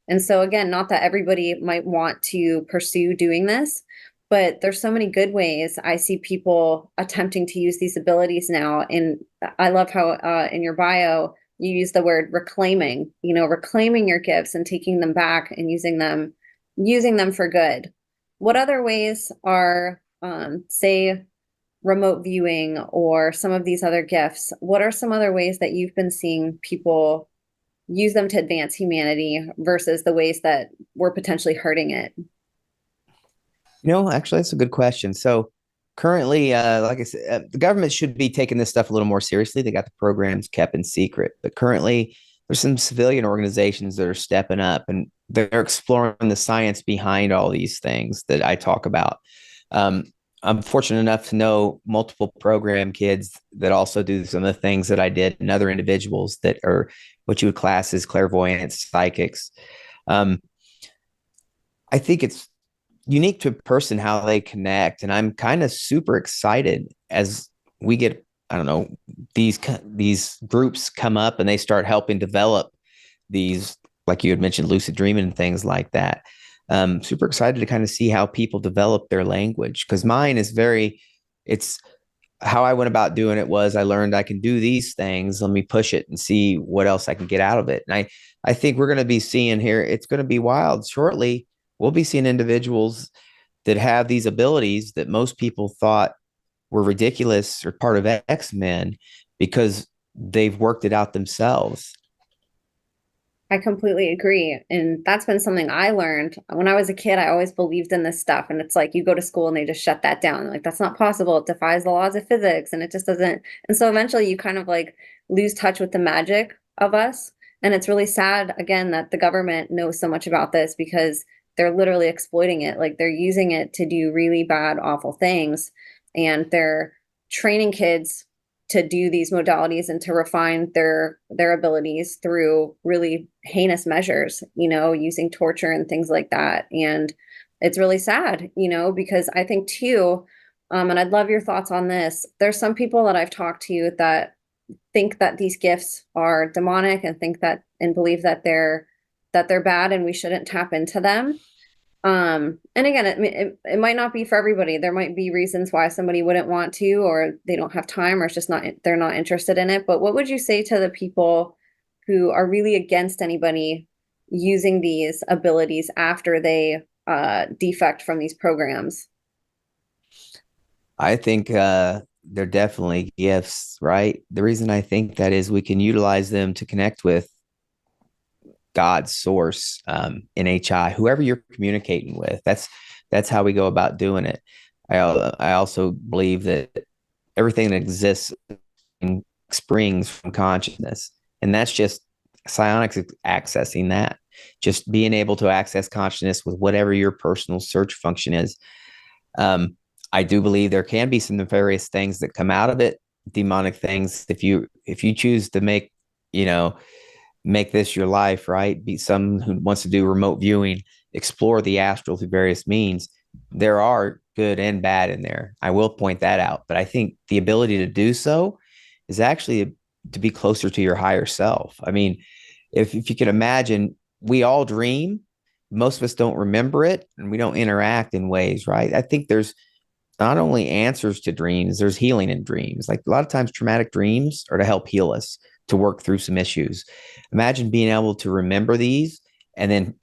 S1: And so, again, not that everybody might want to pursue doing this, but there's so many good ways I see people attempting to use these abilities now. And I love how in your bio, you use the word reclaiming, reclaiming your gifts and taking them back and using them for good. What other ways are, say, remote viewing or some of these other gifts? What are some other ways that you've been seeing people use them to advance humanity versus the ways that we're potentially hurting it?
S2: Actually, that's a good question. So currently, like I said, the government should be taking this stuff a little more seriously. They got the programs kept in secret, but currently there's some civilian organizations that are stepping up and they're exploring the science behind all these things that I talk about. I'm fortunate enough to know multiple program kids that also do some of the things that I did, and other individuals that are what you would class as clairvoyants, psychics. Um, I think it's unique to a person how they connect, and I'm kind of super excited as we get, I don't know, these groups come up and they start helping develop these, like you had mentioned, lucid dreaming and things like that. Super excited to kind of see how people develop their language, because mine is it's how I went about doing it was I learned I can do these things. Let me push it and see what else I can get out of it. And I think we're going to be seeing here, it's going to be wild shortly. We'll be seeing individuals that have these abilities that most people thought were ridiculous or part of X-Men because they've worked it out themselves.
S1: I completely agree. And that's been something I learned when I was a kid. I always believed in this stuff. And it's like you go to school and they just shut that down. Like, that's not possible. It defies the laws of physics and it just doesn't. And so eventually you kind of like lose touch with the magic of us. And it's really sad, again, that the government knows so much about this because they're literally exploiting it. Like, they're using it to do really bad, awful things. And they're training kids to do these modalities and to refine their abilities through really heinous measures, using torture and things like that. And it's really sad, because I think too, and I'd love your thoughts on this. There's some people that I've talked to that think that these gifts are demonic and think that and believe that they're bad and we shouldn't tap into them. And again, it might not be for everybody. There might be reasons why somebody wouldn't want to, or they don't have time, or it's just they're not interested in it. But what would you say to the people who are really against anybody using these abilities after they defect from these programs?
S2: I think they're definitely gifts, right? The reason I think that is we can utilize them to connect with God's source, NHI, whoever you're communicating with. That's how we go about doing it. I also believe that everything that exists springs from consciousness, and that's just psionics accessing that, just being able to access consciousness with whatever your personal search function is. I do believe there can be some nefarious things that come out of it, demonic things. If you choose to make this your life, right? Be someone who wants to do remote viewing, explore the astral through various means. There are good and bad in there. I will point that out. But I think the ability to do so is actually to be closer to your higher self. I mean, if you can imagine, we all dream. Most of us don't remember it and we don't interact in ways, right? I think there's not only answers to dreams, there's healing in dreams. Like a lot of times traumatic dreams are to help heal us, to work through some issues. Imagine being able to remember these and then,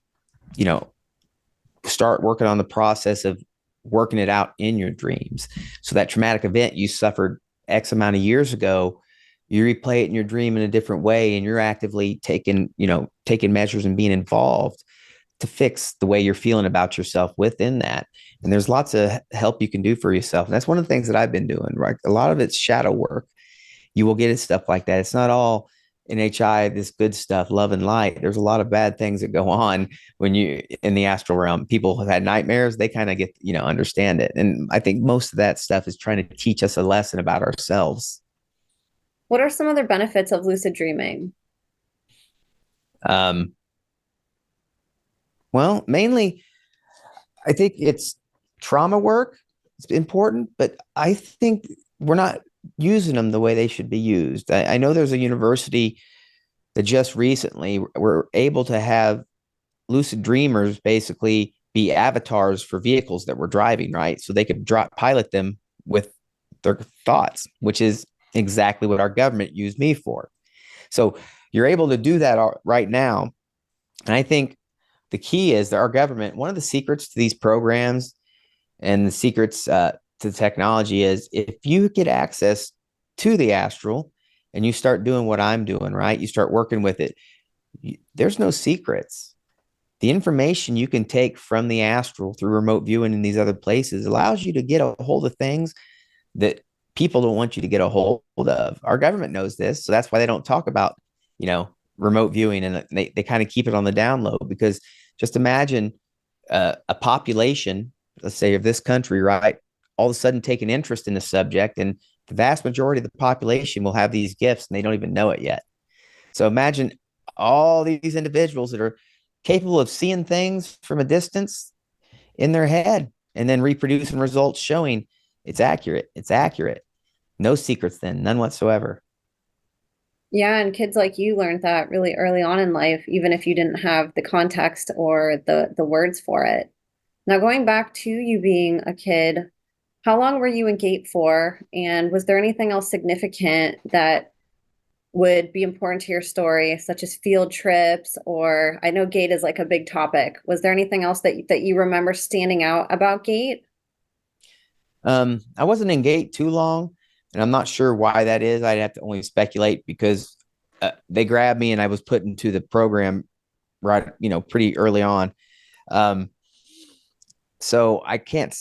S2: start working on the process of working it out in your dreams. So that traumatic event you suffered X amount of years ago, you replay it in your dream in a different way, and you're actively taking measures and being involved to fix the way you're feeling about yourself within that. And there's lots of help you can do for yourself. And that's one of the things that I've been doing, right? A lot of it's shadow work. You will get stuff like that. It's not all NHI, this good stuff, love and light. There's a lot of bad things that go on when you in the astral realm. People have had nightmares, they kind of get, understand it. And I think most of that stuff is trying to teach us a lesson about ourselves.
S1: What are some other benefits of lucid dreaming?
S2: Um, well, mainly, I think it's trauma work. It's important, but I think we're not using them the way they should be used. I know there's a university that just recently were able to have lucid dreamers basically be avatars for vehicles that were driving, right? So they could pilot them with their thoughts, which is exactly what our government used me for. So you're able to do that right now. And I think the key is that our government, one of the secrets to these programs and the secrets to technology is if you get access to the astral and you start doing what I'm doing, right? You start working with it. There's no secrets. The information you can take from the astral through remote viewing in these other places allows you to get a hold of things that people don't want you to get a hold of. Our government knows this, so that's why they don't talk about, remote viewing, and they kind of keep it on the down low, because just imagine a population, let's say of this country, right, all of a sudden take an interest in the subject, and the vast majority of the population will have these gifts and they don't even know it yet. So imagine all these individuals that are capable of seeing things from a distance in their head and then reproducing results showing it's accurate. It's accurate. No secrets then, none whatsoever.
S1: Yeah, and kids like you learned that really early on in life, even if you didn't have the context or the words for it. Now, going back to you being a kid, how long were you in Gate for? And was there anything else significant that would be important to your story, such as field trips? Or I know Gate is like a big topic. Was there anything else that you remember standing out about Gate?
S2: I wasn't in Gate too long, and I'm not sure why that is. I'd have to only speculate because they grabbed me and I was put into the program right, pretty early on. Um, so I can't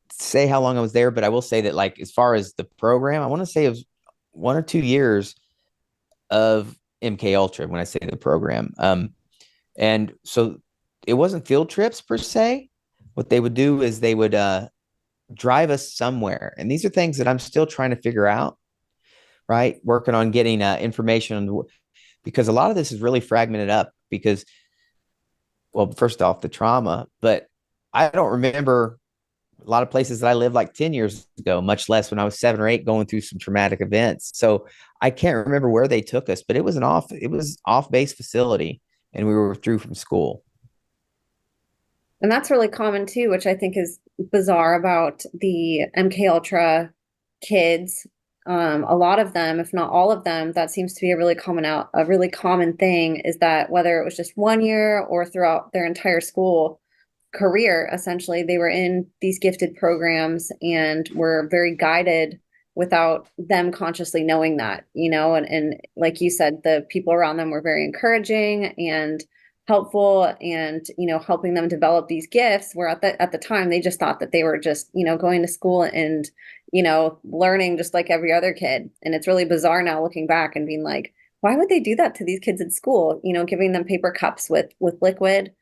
S2: say how long I was there, but I will say that, like, as far as the program, I want to say it was 1 or 2 years of MK Ultra when I say the program. And so it wasn't field trips per se. What they would do is they would drive us somewhere, and these are things that I'm still trying to figure out. Right, working on getting information on because a lot of this is really fragmented up. Because, well, first off, the trauma, but I don't remember a lot of places that I lived like 10 years ago, much less when I was 7 or 8 going through some traumatic events. So I can't remember where they took us, but it was off base facility and we were through from school.
S1: And that's really common too, which I think is bizarre about the MK Ultra kids. A lot of them, if not all of them, that seems to be a really common thing is that whether it was just 1 year or throughout their entire school career, essentially, they were in these gifted programs and were very guided without them consciously knowing that, and like you said, the people around them were very encouraging and helpful and, helping them develop these gifts where at the time they just thought that they were just, going to school and, learning just like every other kid. And it's really bizarre now looking back and being like, why would they do that to these kids at school? Giving them paper cups with liquid.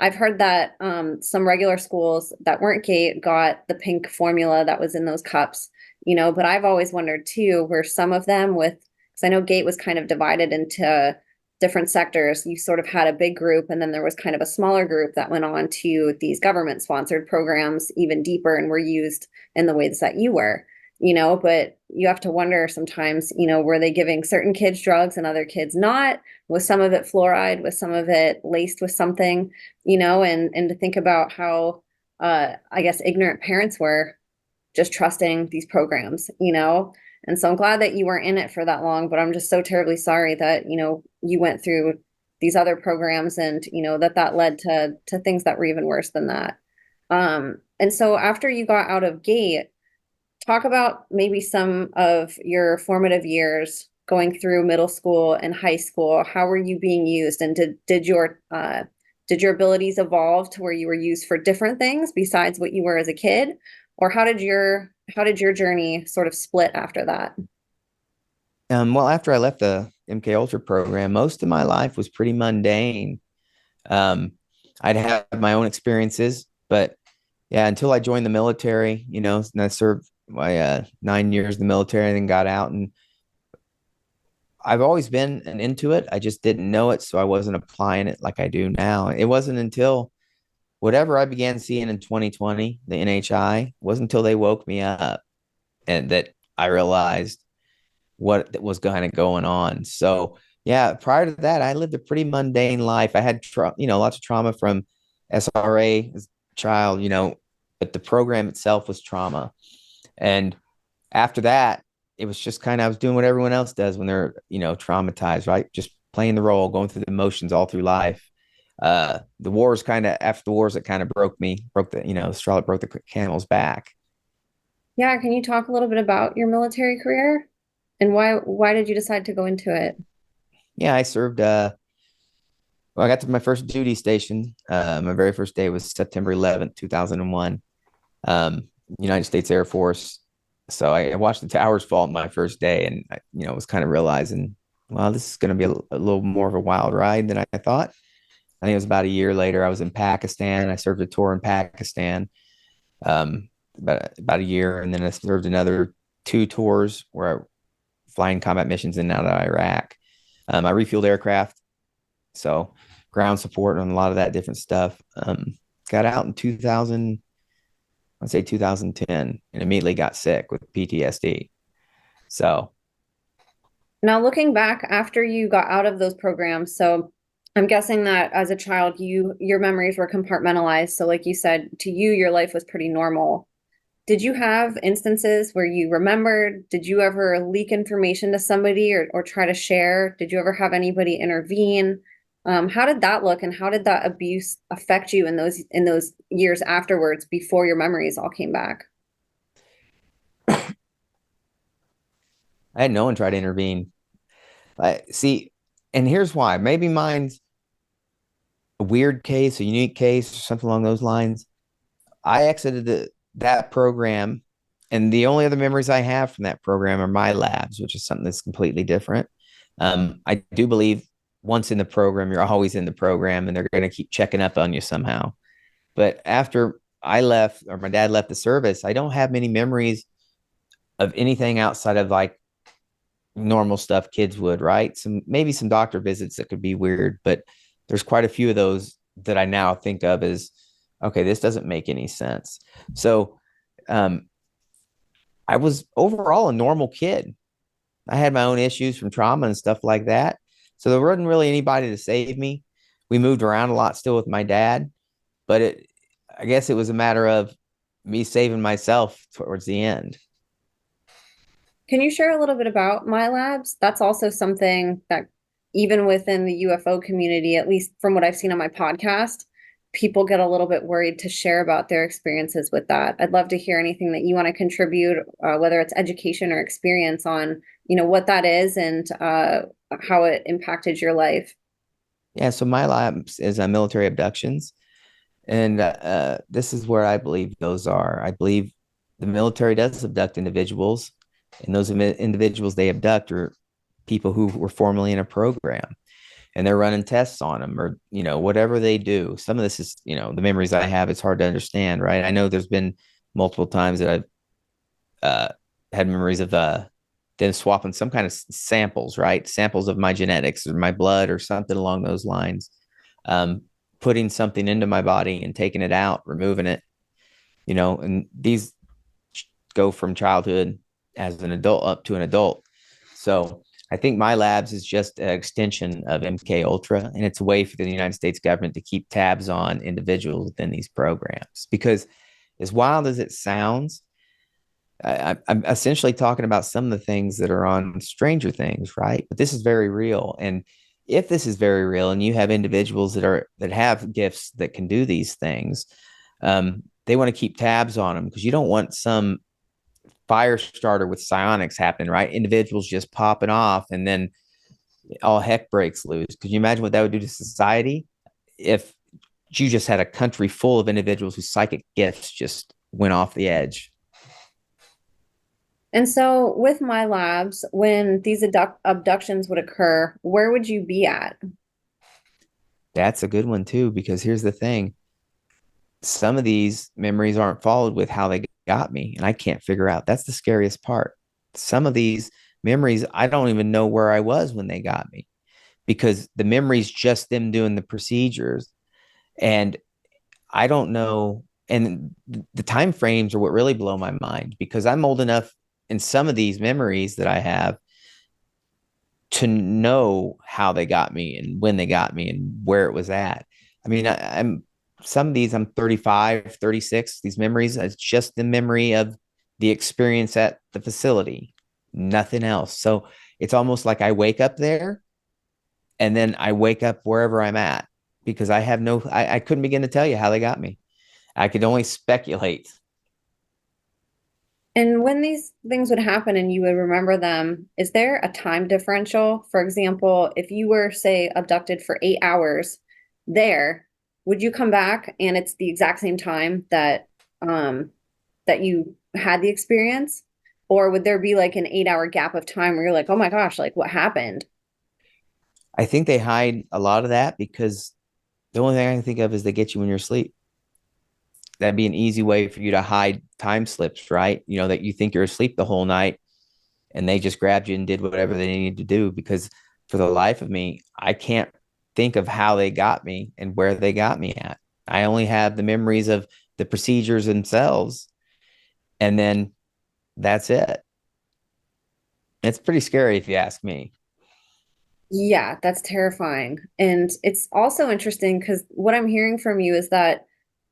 S1: I've heard that some regular schools that weren't Gate got the pink formula that was in those cups, but I've always wondered too, where some of them because I know Gate was kind of divided into different sectors. You sort of had a big group, and then there was kind of a smaller group that went on to these government sponsored programs even deeper and were used in the ways that you were, but you have to wonder sometimes, were they giving certain kids drugs and other kids not? Was some of it fluoride? Was some of it laced with something, and to think about how, I guess, ignorant parents were just trusting these programs, And so I'm glad that you weren't in it for that long, but I'm just so terribly sorry that, you went through these other programs and, that led to things that were even worse than that. And so after you got out of Gate, talk about maybe some of your formative years going through middle school and high school. How were you being used, and did your abilities evolve to where you were used for different things besides what you were as a kid? Or how did your journey sort of split after that?
S2: Well, after I left the MK Ultra program, most of my life was pretty mundane. Um, I'd have my own experiences, but yeah, until I joined the military, and I served my 9 years in the military and then got out. And I've always been an into it. I just didn't know it, so I wasn't applying it like I do now. It wasn't until whatever I began seeing in 2020, the NHI, wasn't until they woke me up and that I realized what was kind of going on. So yeah, prior to that, I lived a pretty mundane life. I had lots of trauma from SRA as a child, but the program itself was trauma. And after that, it was just kind of I was doing what everyone else does when they're, traumatized, right? Just playing the role, going through the emotions all through life. The wars kind of after the wars, it kind of broke the straw that broke the camel's back.
S1: Yeah, can you talk a little bit about your military career and why did you decide to go into it?
S2: Yeah, I served well, I got to my first duty station. My very first day was September 11th, 2001, United States Air Force. So I watched the towers fall my first day and I was kind of realizing, well, this is going to be a little more of a wild ride than I thought. I think it was about a year later. I was in Pakistan. I served a tour in Pakistan, about a year. And then I served another two tours where I flying combat missions in and out of Iraq. I refueled aircraft. So ground support and a lot of that different stuff. Got out in 2000, I'd say 2010, and immediately got sick with PTSD. So
S1: Now, looking back after you got out of those programs, so I'm guessing that as a child, your memories were compartmentalized. So, like you said, to you, your life was pretty normal. Did you have instances where you remembered? Did you ever leak information to somebody or try to share? Did you ever have anybody intervene? How did that look, and how did that abuse affect you in those years afterwards before your memories all came back?
S2: I had no one try to intervene. I see, and here's why. Maybe mine's a weird case, a unique case, or something along those lines. I exited that program, and the only other memories I have from that program are my labs, which is something that's completely different. I do believe once in the program, you're always in the program, and they're going to keep checking up on you somehow. But after I left, or my dad left the service, I don't have many memories of anything outside of like normal stuff kids would, right? Maybe some doctor visits that could be weird, but there's quite a few of those that I now think of as, okay, this doesn't make any sense. So um, I was overall a normal kid. I had my own issues from trauma and stuff like that. So there wasn't really anybody to save me. We moved around a lot still with my dad, but I guess it was a matter of me saving myself towards the end.
S1: Can you share a little bit about my labs? That's also something that even within the UFO community, at least from what I've seen on my podcast, people get a little bit worried to share about their experiences with that. I'd love to hear anything that you want to contribute, whether it's education or experience on, what that is and how it impacted your life.
S2: Yeah, so my lab is military abductions. And this is where I believe those are. I believe the military does abduct individuals, and those individuals they abduct are people who were formerly in a program, and they're running tests on them, or whatever they do. Some of this is the memories I have. It's hard to understand, right? I know there's been multiple times that I've had memories of them swapping some kind of samples, right? Samples of my genetics or my blood or something along those lines. Putting something into my body and taking it out, removing it, and these go from childhood as an adult up to an adult. So I think my labs is just an extension of MK Ultra, and it's a way for the United States government to keep tabs on individuals within these programs. Because as wild as it sounds, I'm essentially talking about some of the things that are on Stranger Things, right? But this is very real. And if this is very real, and you have individuals that have gifts that can do these things, they want to keep tabs on them because you don't want some fire starter with psionics happening, right? Individuals just popping off, and then all heck breaks loose. Could you imagine what that would do to society if you just had a country full of individuals whose psychic gifts just went off the edge?
S1: And so with my labs, when these abductions would occur, where would you be at?
S2: That's a good one too, because here's the thing. Some of these memories aren't followed with how they got me, and I can't figure out. That's the scariest part. Some of these memories, I don't even know where I was when they got me because the memory's just them doing the procedures. And I don't know. And the time frames are what really blow my mind because I'm old enough in some of these memories that I have to know how they got me and when they got me and where it was at. I mean, I'm some of these, I'm 35, 36. These memories, it's just the memory of the experience at the facility, nothing else. So it's almost like I wake up there and then I wake up wherever I'm at because I have no, I couldn't begin to tell you how they got me. I could only speculate.
S1: And when these things would happen and you would remember them, is there a time differential? For example, if you were, say, abducted for 8 hours there, would you come back and it's the exact same time that you had the experience? Or would there be like an 8 hour gap of time where you're like, oh my gosh, like what happened?
S2: I think they hide a lot of that because the only thing I can think of is they get you when you're asleep. That'd be an easy way for you to hide time slips, right? You know, that you think you're asleep the whole night and they just grabbed you and did whatever they needed to do. Because for the life of me, I can't think of how they got me and where they got me at. I only have the memories of the procedures themselves, and then that's it. It's pretty scary if you ask me.
S1: Yeah, that's terrifying. And it's also interesting because what I'm hearing from you is that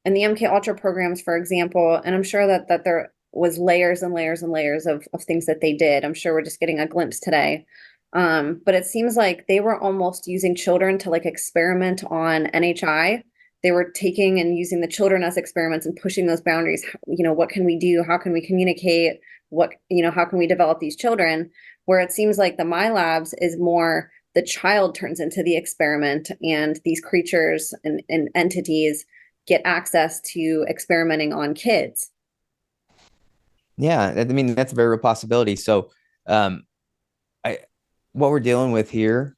S1: in the MK Ultra programs, for example, and I'm sure that there was layers and layers and layers of things that they did. I'm sure we're just getting a glimpse today. But it seems like they were almost using children to like experiment on NHI. They were taking and using the children as experiments and pushing those boundaries. You know, what can we do? How can we communicate? How can we develop these children? Where it seems like the My Labs is more the child turns into the experiment and these creatures and entities get access to experimenting on kids.
S2: Yeah, I mean that's a very real possibility. So, um, I what we're dealing with here,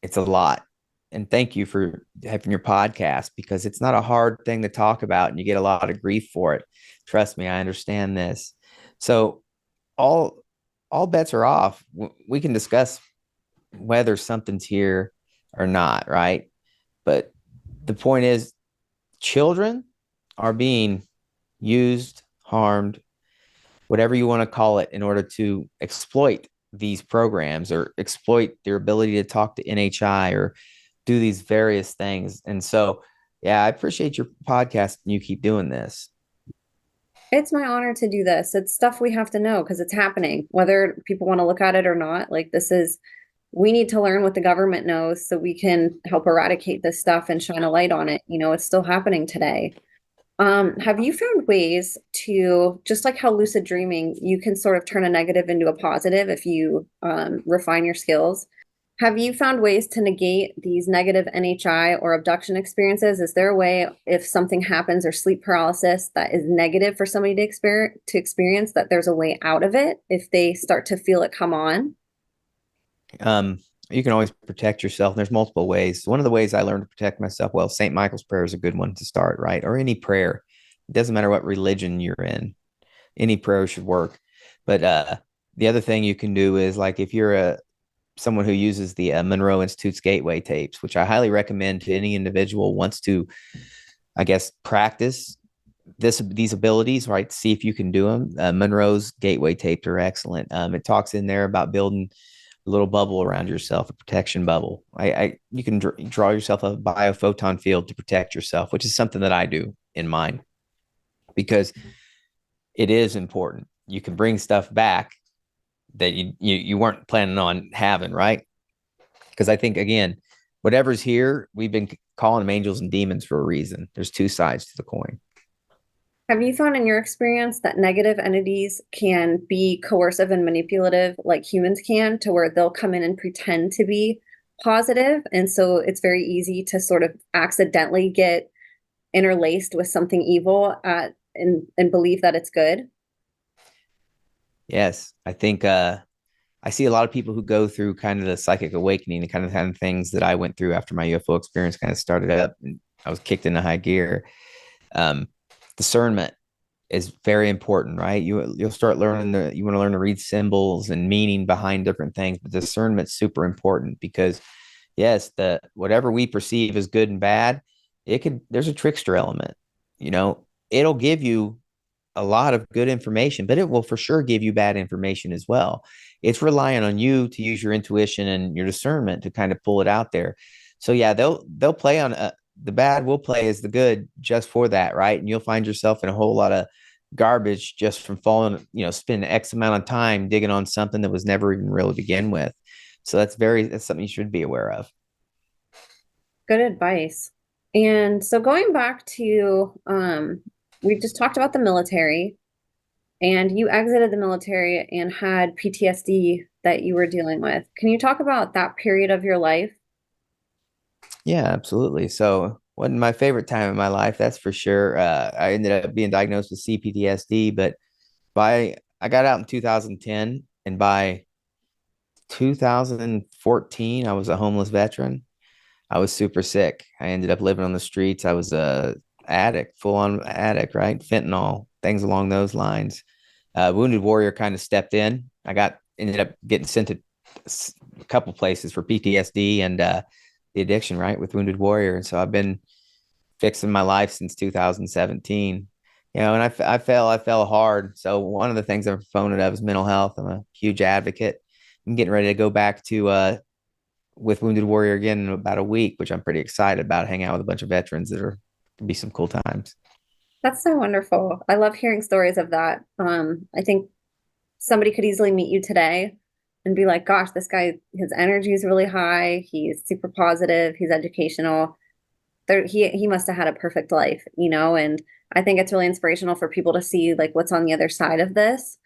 S2: it's a lot. And thank you for having your podcast because it's not a hard thing to talk about and you get a lot of grief for it. Trust me, I understand this. So all all bets are off. We can discuss whether something's here or not, right? But the point is children are being used, harmed, whatever you want to call it, in order to exploit these programs or exploit their ability to talk to NHI or do these various things. And so, yeah, I appreciate your podcast and you keep doing this.
S1: It's my honor to do this. It's stuff we have to know because it's happening, whether people want to look at it or not. Like, we need to learn what the government knows so we can help eradicate this stuff and shine a light on it. It's still happening today. Have you found ways to, just like how lucid dreaming, you can sort of turn a negative into a positive if you refine your skills? Have you found ways to negate these negative NHI or abduction experiences? Is there a way, if something happens or sleep paralysis that is negative for somebody to experience, that there's a way out of it if they start to feel it come on?
S2: Um, you can always protect yourself. There's multiple ways. One of the ways I learned to protect myself, well, St. Michael's prayer is a good one to start, right? Or any prayer. It doesn't matter what religion you're in. Any prayer should work. But the other thing you can do is like if you're a someone who uses the Monroe Institute's gateway tapes, which I highly recommend to any individual who wants to, I guess, practice these abilities, right? See if you can do them. Monroe's gateway tapes are excellent. It talks in there about building a little bubble around yourself, a protection bubble. You can draw yourself a biophoton field to protect yourself, which is something that I do in mine because it is important. You can bring stuff back that you weren't planning on having, right? Because I think again, whatever's here, we've been calling them angels and demons for a reason. There's two sides to the coin.
S1: Have you found in your experience that negative entities can be coercive and manipulative like humans can, to where they'll come in and pretend to be positive? And so it's very easy to sort of accidentally get interlaced with something evil and believe that it's good.
S2: Yes, I think I see a lot of people who go through kind of the psychic awakening, the kind of things that I went through after my UFO experience kind of started up and I was kicked into high gear. Um, Discernment is very important, right? You'll start learning you want to learn to read symbols and meaning behind different things, but discernment's super important because yes, the whatever we perceive as good and bad, there's a trickster element. You know, it'll give you a lot of good information, but it will for sure give you bad information as well. It's relying on you to use your intuition and your discernment to kind of pull it out there. So yeah, they'll play on the bad will play as the good just for that, right? And you'll find yourself in a whole lot of garbage just from falling, spending X amount of time digging on something that was never even real to begin with. So that's something you should be aware of.
S1: Good advice. And so going back to, we just talked about the military, and you exited the military and had PTSD that you were dealing with. Can you talk about that period of your life?
S2: Yeah, absolutely. So wasn't my favorite time in my life, that's for sure. I ended up being diagnosed with CPTSD, but by I got out in 2010, and by 2014, I was a homeless veteran. I was super sick. I ended up living on the streets. I was a addict, full on addict, right? Fentanyl, things along those lines. Wounded Warrior kind of stepped in. Ended up getting sent to a couple places for PTSD and the addiction, right, with Wounded Warrior. And so I've been fixing my life since 2017. And I fell hard. So one of the things I'm a proponent of is mental health. I'm a huge advocate. I'm getting ready to go back to with Wounded Warrior again in about a week, which I'm pretty excited about. Hang out with a bunch of veterans that are be some cool times.
S1: That's so wonderful. I love hearing stories of that. I think somebody could easily meet you today and be like, gosh, this guy, his energy is really high. He's super positive. He's educational. He must have had a perfect life, and I think it's really inspirational for people to see like what's on the other side of this.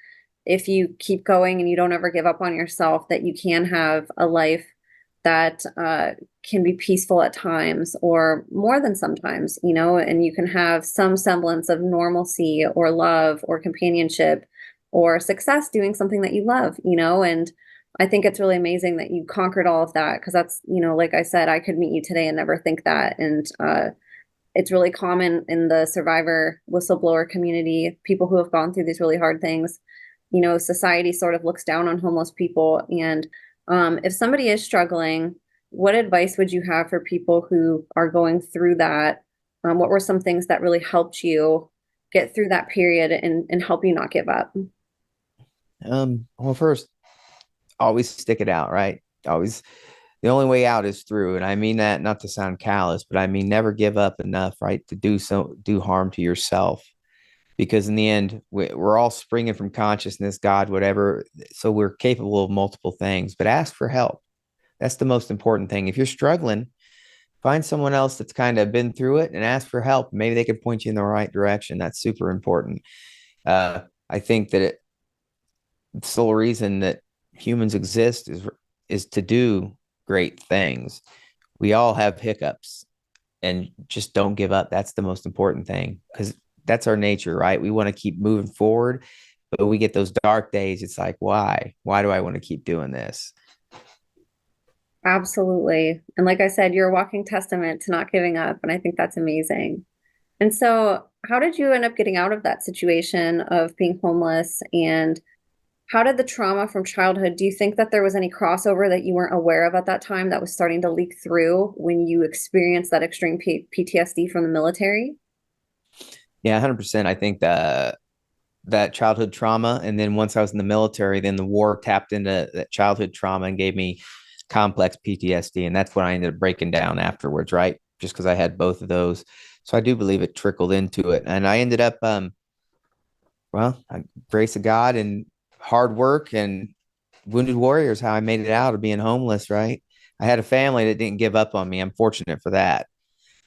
S1: If you keep going and you don't ever give up on yourself, that you can have a life that can be peaceful at times or more than sometimes, and you can have some semblance of normalcy or love or companionship or success doing something that you love, and I think it's really amazing that you conquered all of that because that's, like I said, I could meet you today and never think that. And it's really common in the survivor whistleblower community, people who have gone through these really hard things. Society sort of looks down on homeless people. And if somebody is struggling, what advice would you have for people who are going through that? What were some things that really helped you get through that period and help you not give up?
S2: Well, first, always stick it out, right? Always, the only way out is through. And I mean that not to sound callous, but I mean never give up enough, right? To do harm to yourself. Because in the end, we're all springing from consciousness, God, whatever. So we're capable of multiple things, but ask for help. That's the most important thing. If you're struggling, find someone else that's kind of been through it and ask for help. Maybe they could point you in the right direction. That's super important. I think that the sole reason that humans exist is to do great things. We all have hiccups, and just don't give up. That's the most important thing because that's our nature, right? We want to keep moving forward, but we get those dark days. It's like, why? Why do I want to keep doing this?
S1: Absolutely. And like I said, you're a walking testament to not giving up. And I think that's amazing. And so, how did you end up getting out of that situation of being homeless? And how did the trauma from childhood, do you think that there was any crossover that you weren't aware of at that time that was starting to leak through when you experienced that extreme PTSD from the military?
S2: Yeah, 100%. I think that childhood trauma, and then once I was in the military, then the war tapped into that childhood trauma and gave me complex PTSD, and that's when I ended up breaking down afterwards, right? Just because I had both of those. So I do believe it trickled into it, and I ended up, grace of God and hard work and Wounded Warriors, how I made it out of being homeless, right? I had a family that didn't give up on me. I'm fortunate for that.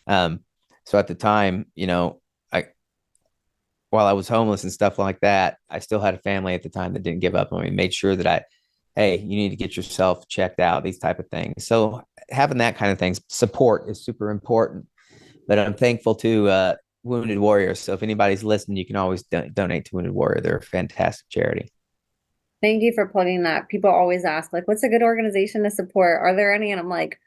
S2: Um, so at the time, I while I was homeless and stuff like that, I still had a family at the time that didn't give up on me, made sure that hey, you need to get yourself checked out, these type of things. So having that kind of things, support is super important. But I'm thankful to Wounded Warriors. So if anybody's listening, you can always donate to Wounded Warrior. They're a fantastic charity.
S1: Thank you for plugging that. People always ask, like, what's a good organization to support? Are there any? And I'm like,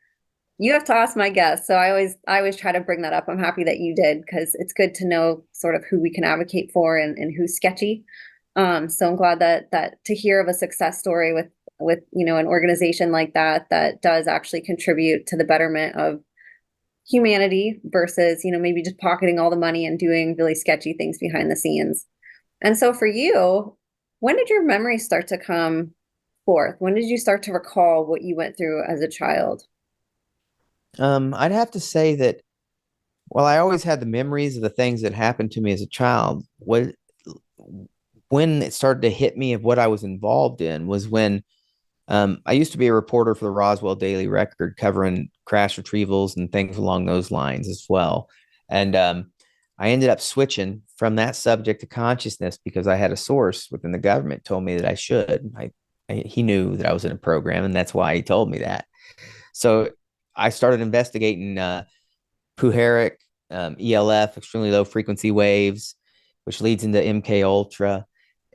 S1: you have to ask my guests. So I always try to bring that up. I'm happy that you did because it's good to know sort of who we can advocate for and who's sketchy. So I'm glad that to hear of a success story with an organization like that that does actually contribute to the betterment of humanity versus maybe just pocketing all the money and doing really sketchy things behind the scenes. And so for you, when did your memories start to come forth? When did you start to recall what you went through as a child?
S2: I'd have to say that while I always had the memories of the things that happened to me as a child, when it started to hit me of what I was involved in was when I used to be a reporter for the Roswell Daily Record covering crash retrievals and things along those lines as well. And I ended up switching from that subject to consciousness because I had a source within the government told me that I should. He knew that I was in a program, and that's why he told me that. So I started investigating Puharic, ELF, extremely low frequency waves, which leads into MK Ultra.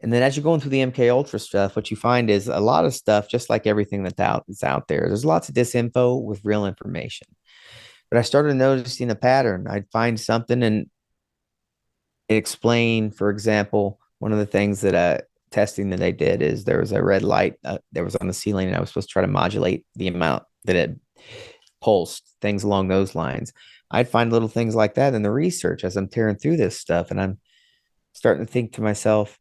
S2: And then as you're going through the MK Ultra stuff, what you find is a lot of stuff, just like everything that's out there. There's lots of disinfo with real information. But I started noticing a pattern. I'd find something and it explained, for example, one of the things that testing that they did is there was a red light that was on the ceiling, and I was supposed to try to modulate the amount that it pulsed, things along those lines. I'd find little things like that in the research as I'm tearing through this stuff, and I'm starting to think to myself,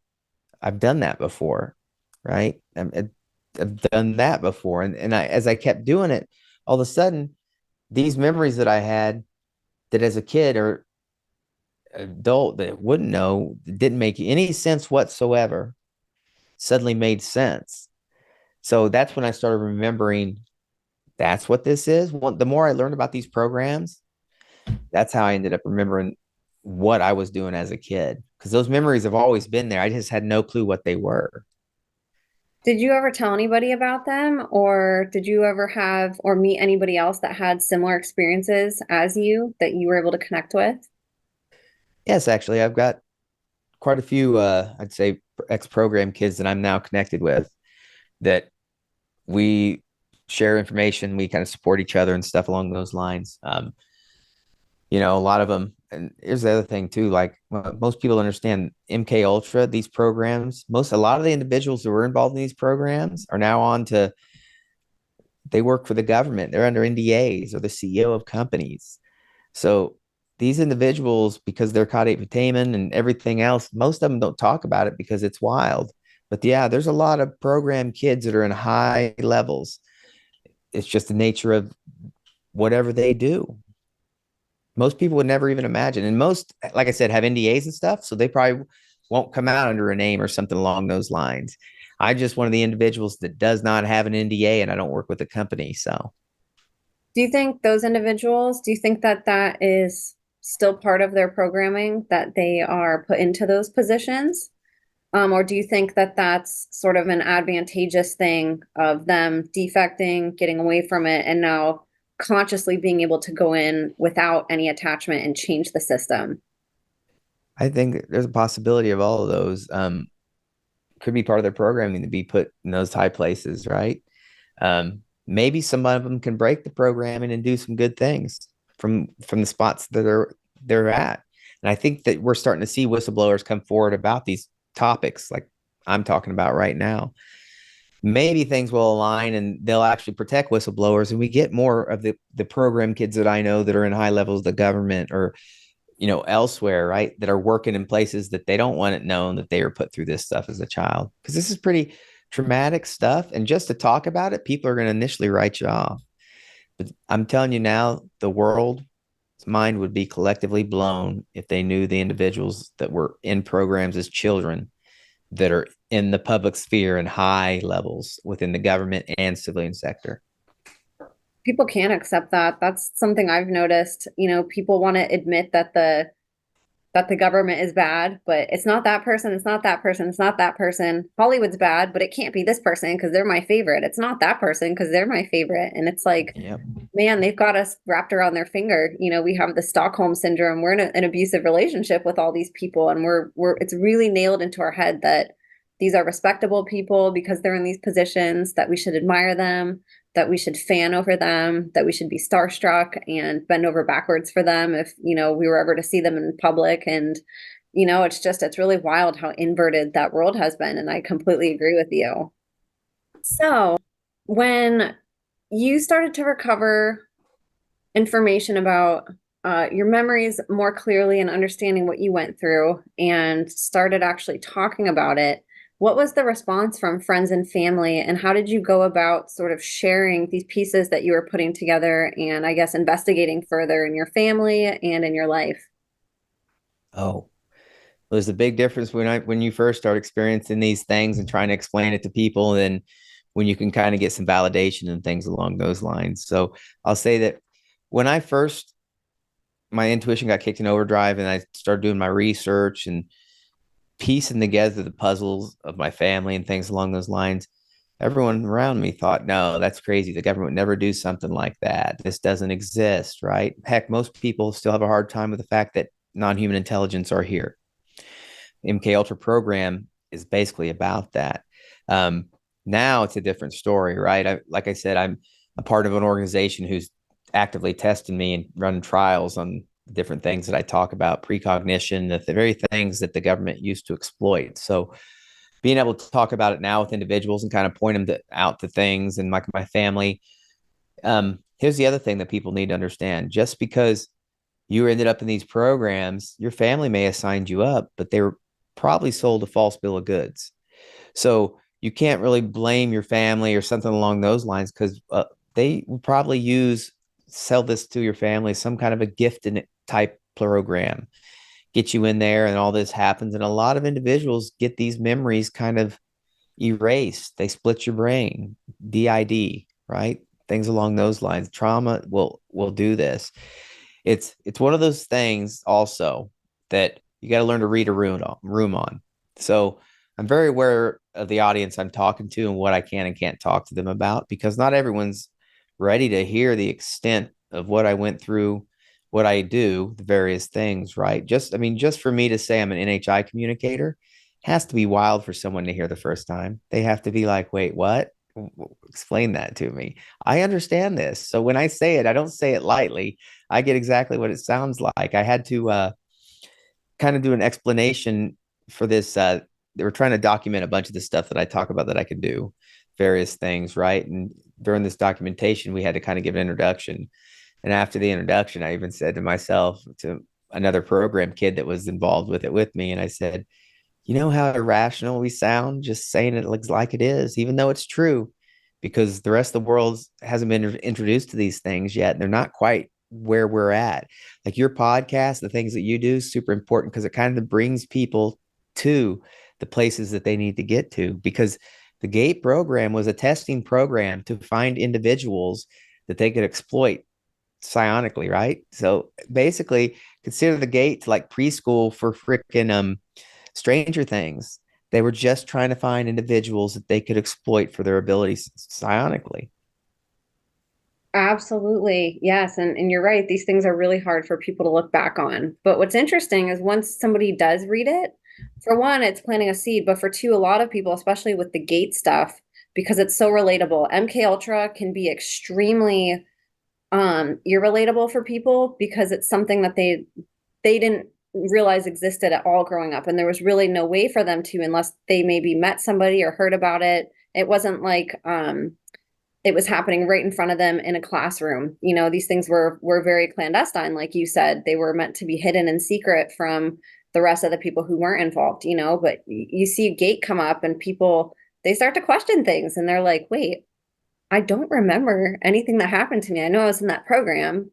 S2: I've done that before, right? I've done that before, and as I kept doing it, all of a sudden, these memories that I had that as a kid or adult that wouldn't know, didn't make any sense whatsoever, suddenly made sense. So that's when I started remembering that's what this is. The more I learned about these programs, that's how I ended up remembering what I was doing as a kid. Because those memories have always been there. I just had no clue what they were.
S1: Did you ever tell anybody about them, or did you ever have or meet anybody else that had similar experiences as you that you were able to connect with?
S2: Yes, actually, I've got quite a few, I'd say, ex-program kids that I'm now connected with that we share information. We kind of support each other and stuff along those lines. A lot of them, and here's the other thing too, like most people understand MK Ultra, these programs, a lot of the individuals who were involved in these programs are now on to, they work for the government. They're under NDAs or the CEO of companies. So these individuals, because they're caudate putamen and everything else, most of them don't talk about it because it's wild. But yeah, there's a lot of program kids that are in high levels. It's just the nature of whatever they do. Most people would never even imagine. And most, like I said, have NDAs and stuff. So they probably won't come out under a name or something along those lines. I'm just one of the individuals that does not have an NDA and I don't work with a company. So
S1: Do you think those individuals, do you think that that is still part of their programming that they are put into those positions? Or do you think that that's sort of an advantageous thing of them defecting, getting away from it, and now consciously being able to go in without any attachment and change the system?
S2: I think there's a possibility of all of those. Could be part of their programming to be put in those high places, right? Maybe some of them can break the programming and do some good things from the spots that they're at. And I think that we're starting to see whistleblowers come forward about these topics like I'm talking about right now. Maybe things will align and they'll actually protect whistleblowers, and we get more of the program kids that I know that are in high levels of the government or elsewhere, right, that are working in places that they don't want it known that they were put through this stuff as a child, because this is pretty traumatic stuff. And just to talk about it, people are going to initially write you off. But I'm telling you now, the world's mind would be collectively blown if they knew the individuals that were in programs as children that are in the public sphere and high levels within the government and civilian sector.
S1: People can't accept that. That's something I've noticed. People want to admit that the government is bad, but it's not that person, it's not that person, it's not that person. Hollywood's bad, but it can't be this person because they're my favorite. It's not that person because they're my favorite. And it's like,
S2: Yep.
S1: man, they've got us wrapped around their finger. We have the Stockholm syndrome. We're in an abusive relationship with all these people, and we're it's really nailed into our head that these are respectable people because they're in these positions, that we should admire them, that we should fan over them, that we should be starstruck and bend over backwards for them if, we were ever to see them in public. And, it's really wild how inverted that world has been. And I completely agree with you. So when you started to recover information about your memories more clearly and understanding what you went through and started actually talking about it, what was the response from friends and family, and how did you go about sort of sharing these pieces that you were putting together and I guess investigating further in your family and in your life?
S2: Oh, there's a big difference when you first start experiencing these things and trying to explain it to people, and when you can kind of get some validation and things along those lines. So I'll say that when I first my intuition got kicked in overdrive and I started doing my research and piecing together the puzzles of my family and things along those lines, everyone around me thought, no, that's crazy. The government would never do something like that. This doesn't exist, right? Heck, most people still have a hard time with the fact that non-human intelligence are here. The MK Ultra program is basically about that. Um, Now it's a different story, right? Like I said, I'm a part of an organization who's actively testing me and running trials on different things that I talk about, precognition, the very things that the government used to exploit. So being able to talk about it now with individuals and kind of point them out to things and like my family. Here's the other thing that people need to understand. Just because you ended up in these programs, your family may have signed you up, but they were probably sold a false bill of goods. So you can't really blame your family or something along those lines, because they would probably sell this to your family, some kind of a gifted type program, get you in there and all this happens. And a lot of individuals get these memories kind of erased. They split your brain, DID, right? Things along those lines. Trauma will do this. It's one of those things also that you got to learn to read a room on. So I'm very aware of the audience I'm talking to and what I can and can't talk to them about, because not everyone's ready to hear the extent of what I went through, what I do, the various things, right? Just for me to say I'm an NHI communicator has to be wild for someone to hear the first time. They have to be like, wait, what? Explain that to me. I understand this. So when I say it, I don't say it lightly. I get exactly what it sounds like. I had to kind of do an explanation for this. They were trying to document a bunch of the stuff that I talk about that I could do, various things, right? And during this documentation, we had to kind of give an introduction. And after the introduction, I even said to myself, to another program kid that was involved with it with me, and I said, you know how irrational we sound just saying it looks like it is, even though it's true, because the rest of the world hasn't been introduced to these things yet. They're not quite where we're at. Like your podcast, the things that you do, super important, because it kind of brings people to the places that they need to get to. Because the GATE program was a testing program to find individuals that they could exploit psionically, right? So basically, consider the GATE like preschool for freaking Stranger Things. They were just trying to find individuals that they could exploit for their abilities psionically.
S1: Absolutely. Yes. And you're right. These things are really hard for people to look back on. But what's interesting is once somebody does read it, for one, it's planting a seed. But for two, a lot of people, especially with the gate stuff, because it's so relatable, MK Ultra can be extremely irrelatable for people because it's something that they didn't realize existed at all growing up. And there was really no way for them to, unless they maybe met somebody or heard about it. It wasn't like it was happening right in front of them in a classroom. These things were very clandestine, like you said. They were meant to be hidden in secret from the rest of the people who weren't involved, but you see Gate come up and people, they start to question things and they're like, wait, I don't remember anything that happened to me. I know I was in that program,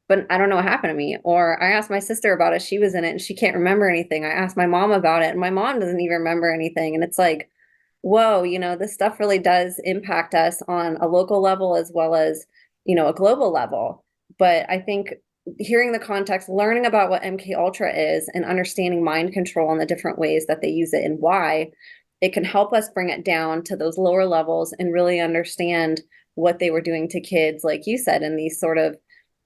S1: but I don't know what happened to me. Or I asked my sister about it. She was in it and she can't remember anything. I asked my mom about it and my mom doesn't even remember anything. And it's like, whoa, this stuff really does impact us on a local level as well as, a global level. But I think hearing the context, learning about what MK Ultra is and understanding mind control and the different ways that they use it and why, it can help us bring it down to those lower levels and really understand what they were doing to kids, like you said, in these sort of,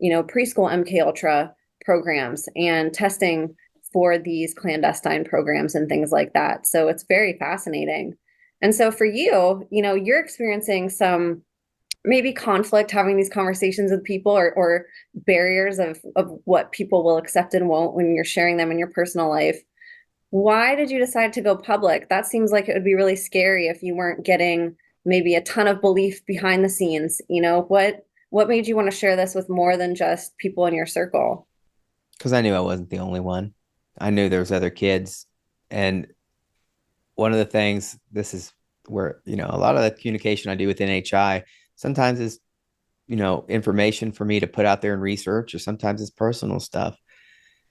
S1: preschool MK Ultra programs and testing for these clandestine programs and things like that. So it's very fascinating. And so for you, you're experiencing some maybe conflict having these conversations with people, or barriers of what people will accept and won't when you're sharing them in your personal life. Why did you decide to go public? That seems like it would be really scary if you weren't getting maybe a ton of belief behind the scenes. What made you want to share this with more than just people in your circle?
S2: Because I knew I wasn't the only one. I knew there was other kids. And one of the things, this is where, a lot of the communication I do with NHI sometimes is, information for me to put out there and research, or sometimes it's personal stuff.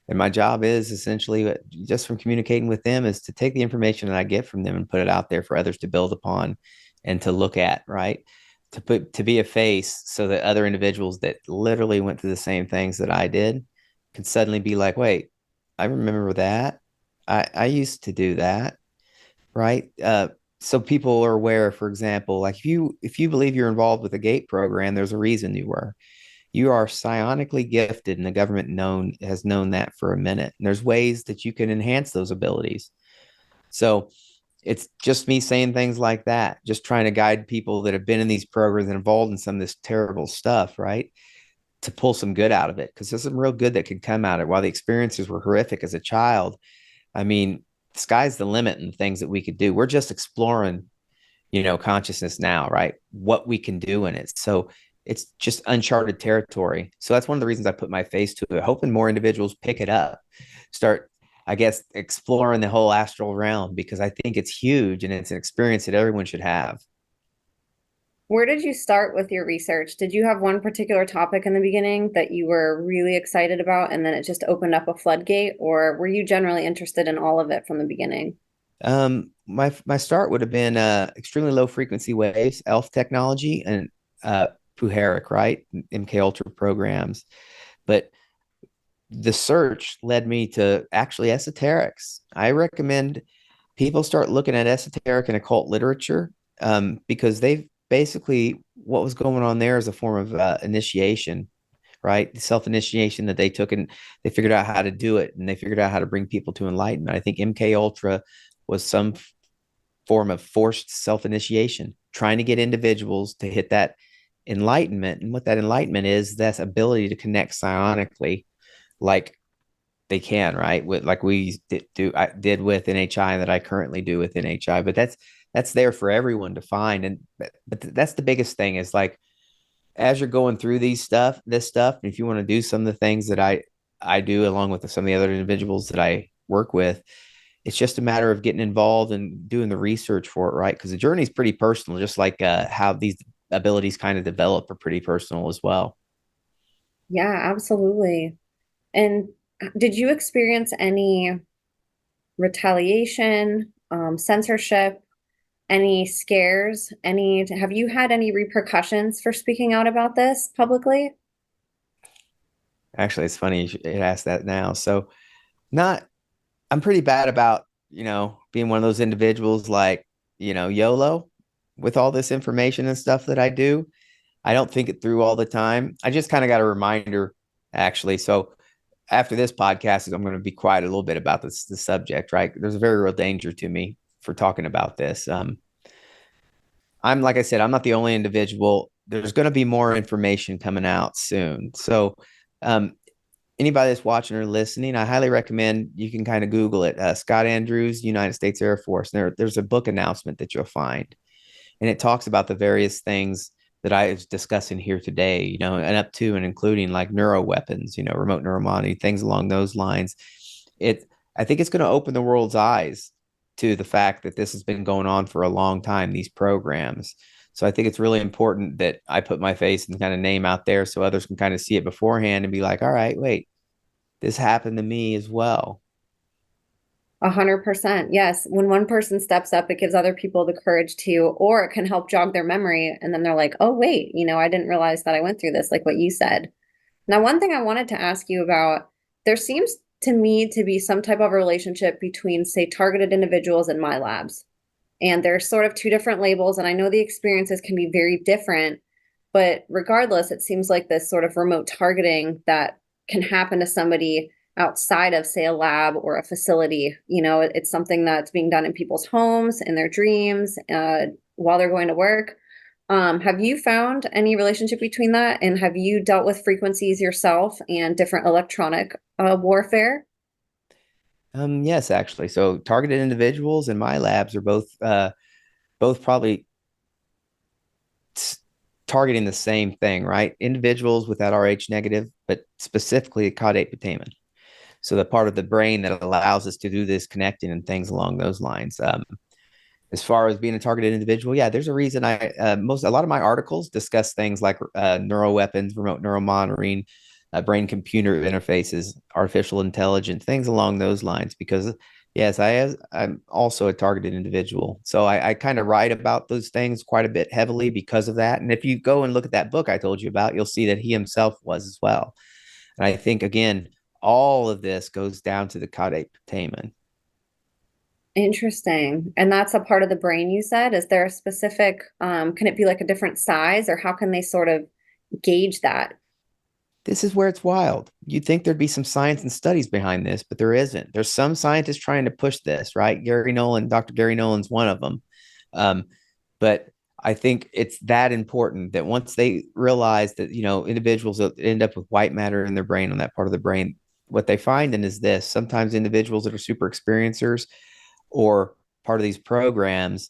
S2: And my job is essentially, just from communicating with them, is to take the information that I get from them and put it out there for others to build upon and to look at, right? To be a face so that other individuals that literally went through the same things that I did can suddenly be like, wait, I remember that. I used to do that, right? So people are aware, for example, like if you believe you're involved with a gate program, there's a reason you were. You are psionically gifted, and the government has known that for a minute. And there's ways that you can enhance those abilities. So it's just me saying things like that, just trying to guide people that have been in these programs and involved in some of this terrible stuff, right? To pull some good out of it, because there's some real good that could come out of it. While the experiences were horrific as a child, I mean, the sky's the limit in things that we could do. We're just exploring, consciousness now, right? What we can do in it. So it's just uncharted territory. So that's one of the reasons I put my face to it, hoping more individuals pick it up, start, I guess, exploring the whole astral realm, because I think it's huge and it's an experience that everyone should have.
S1: Where did you start with your research? Did you have one particular topic in the beginning that you were really excited about and then it just opened up a floodgate, or were you generally interested in all of it from the beginning?
S2: My start would have been extremely low frequency waves, ELF technology, and Puharic, right? MK Ultra programs. But the search led me to actually esoterics. I recommend people start looking at esoteric and occult literature, because they've basically, what was going on there is a form of initiation, right? Self-initiation that they took, and they figured out how to do it, and they figured out how to bring people to enlightenment. I think MK Ultra was some form of forced self-initiation, trying to get individuals to hit that enlightenment. And what that enlightenment is, that's ability to connect psionically, like they can, right? Like we I did with NHI, that I currently do with NHI. But that's there for everyone to find. And but that's the biggest thing, is like, as you're going through this stuff, and if you want to do some of the things that I do along with some of the other individuals that I work with, it's just a matter of getting involved and doing the research for it, right? Because the journey is pretty personal, just like how these abilities kind of develop are pretty personal as well.
S1: Yeah, absolutely. And did you experience any retaliation, censorship, any scares, have you had any repercussions for speaking out about this publicly?
S2: Actually, it's funny you should ask that now. So, not, I'm pretty bad about, being one of those individuals like, YOLO with all this information and stuff that I do. I don't think it through all the time. I just kind of got a reminder, actually. So after this podcast, I'm going to be quiet a little bit about the subject, right? There's a very real danger to me for talking about this. I'm, like I said, I'm not the only individual. There's going to be more information coming out soon. So, um, anybody that's watching or listening, I highly recommend you can kind of Google it. Scott Andrews, United States Air Force. There's a book announcement that you'll find, and it talks about the various things that I was discussing here today, and up to and including like neuro weapons, remote neuromonitoring, things along those lines. I think it's going to open the world's eyes to the fact that this has been going on for a long time, these programs. So I think it's really important that I put my face and kind of name out there so others can kind of see it beforehand and be like, all right, wait, this happened to me as well.
S1: 100%. Yes. When one person steps up, it gives other people the courage to, or it can help jog their memory. And then they're like, oh, wait, I didn't realize that I went through this, like what you said. Now, one thing I wanted to ask you about, there seems to me to be some type of relationship between, say, targeted individuals and my labs. And there's sort of two different labels. And I know the experiences can be very different, but regardless, it seems like this sort of remote targeting that can happen to somebody outside of, say, a lab or a facility. It's something that's being done in people's homes, in their dreams, while they're going to work. Have you found any relationship between that? And have you dealt with frequencies yourself and different electronic warfare?
S2: Yes, actually. So targeted individuals in my labs are both probably targeting the same thing, right? Individuals with that Rh negative, but specifically caudate putamen. So the part of the brain that allows us to do this connecting and things along those lines. As far as being a targeted individual, yeah, there's a reason a lot of my articles discuss things like neural weapons, remote neural monitoring, brain computer interfaces, artificial intelligence, things along those lines. Because yes, I'm also a targeted individual, so I kind of write about those things quite a bit heavily because of that. And if you go and look at that book I told you about, you'll see that he himself was as well. And I think again, all of this goes down to the caudate putamen.
S1: Interesting. And that's a part of the brain you said. Is there a specific, can it be like a different size, or how can they sort of gauge that?
S2: This is where it's wild. You'd think there'd be some science and studies behind this, but there isn't. There's some scientists trying to push this, right? Dr. Gary Nolan's one of them. Um, but I think it's that important that once they realize that, individuals end up with white matter in their brain on that part of the brain, what they find then is this: sometimes individuals that are super experiencers or part of these programs,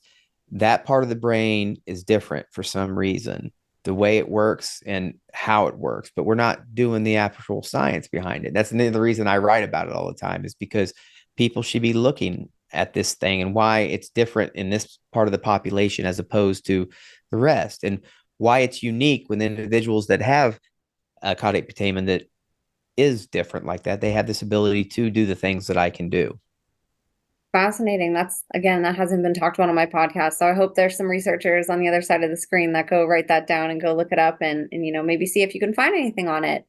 S2: that part of the brain is different for some reason, the way it works and how it works, but we're not doing the actual science behind it. That's the reason I write about it all the time, is because people should be looking at this thing and why it's different in this part of the population as opposed to the rest, and why it's unique with individuals that have a caudate putamen that is different like that. They have this ability to do the things that I can do.
S1: Fascinating. That's, again, that hasn't been talked about on my podcast. So I hope there's some researchers on the other side of the screen that go write that down and go look it up, and maybe see if you can find anything on it.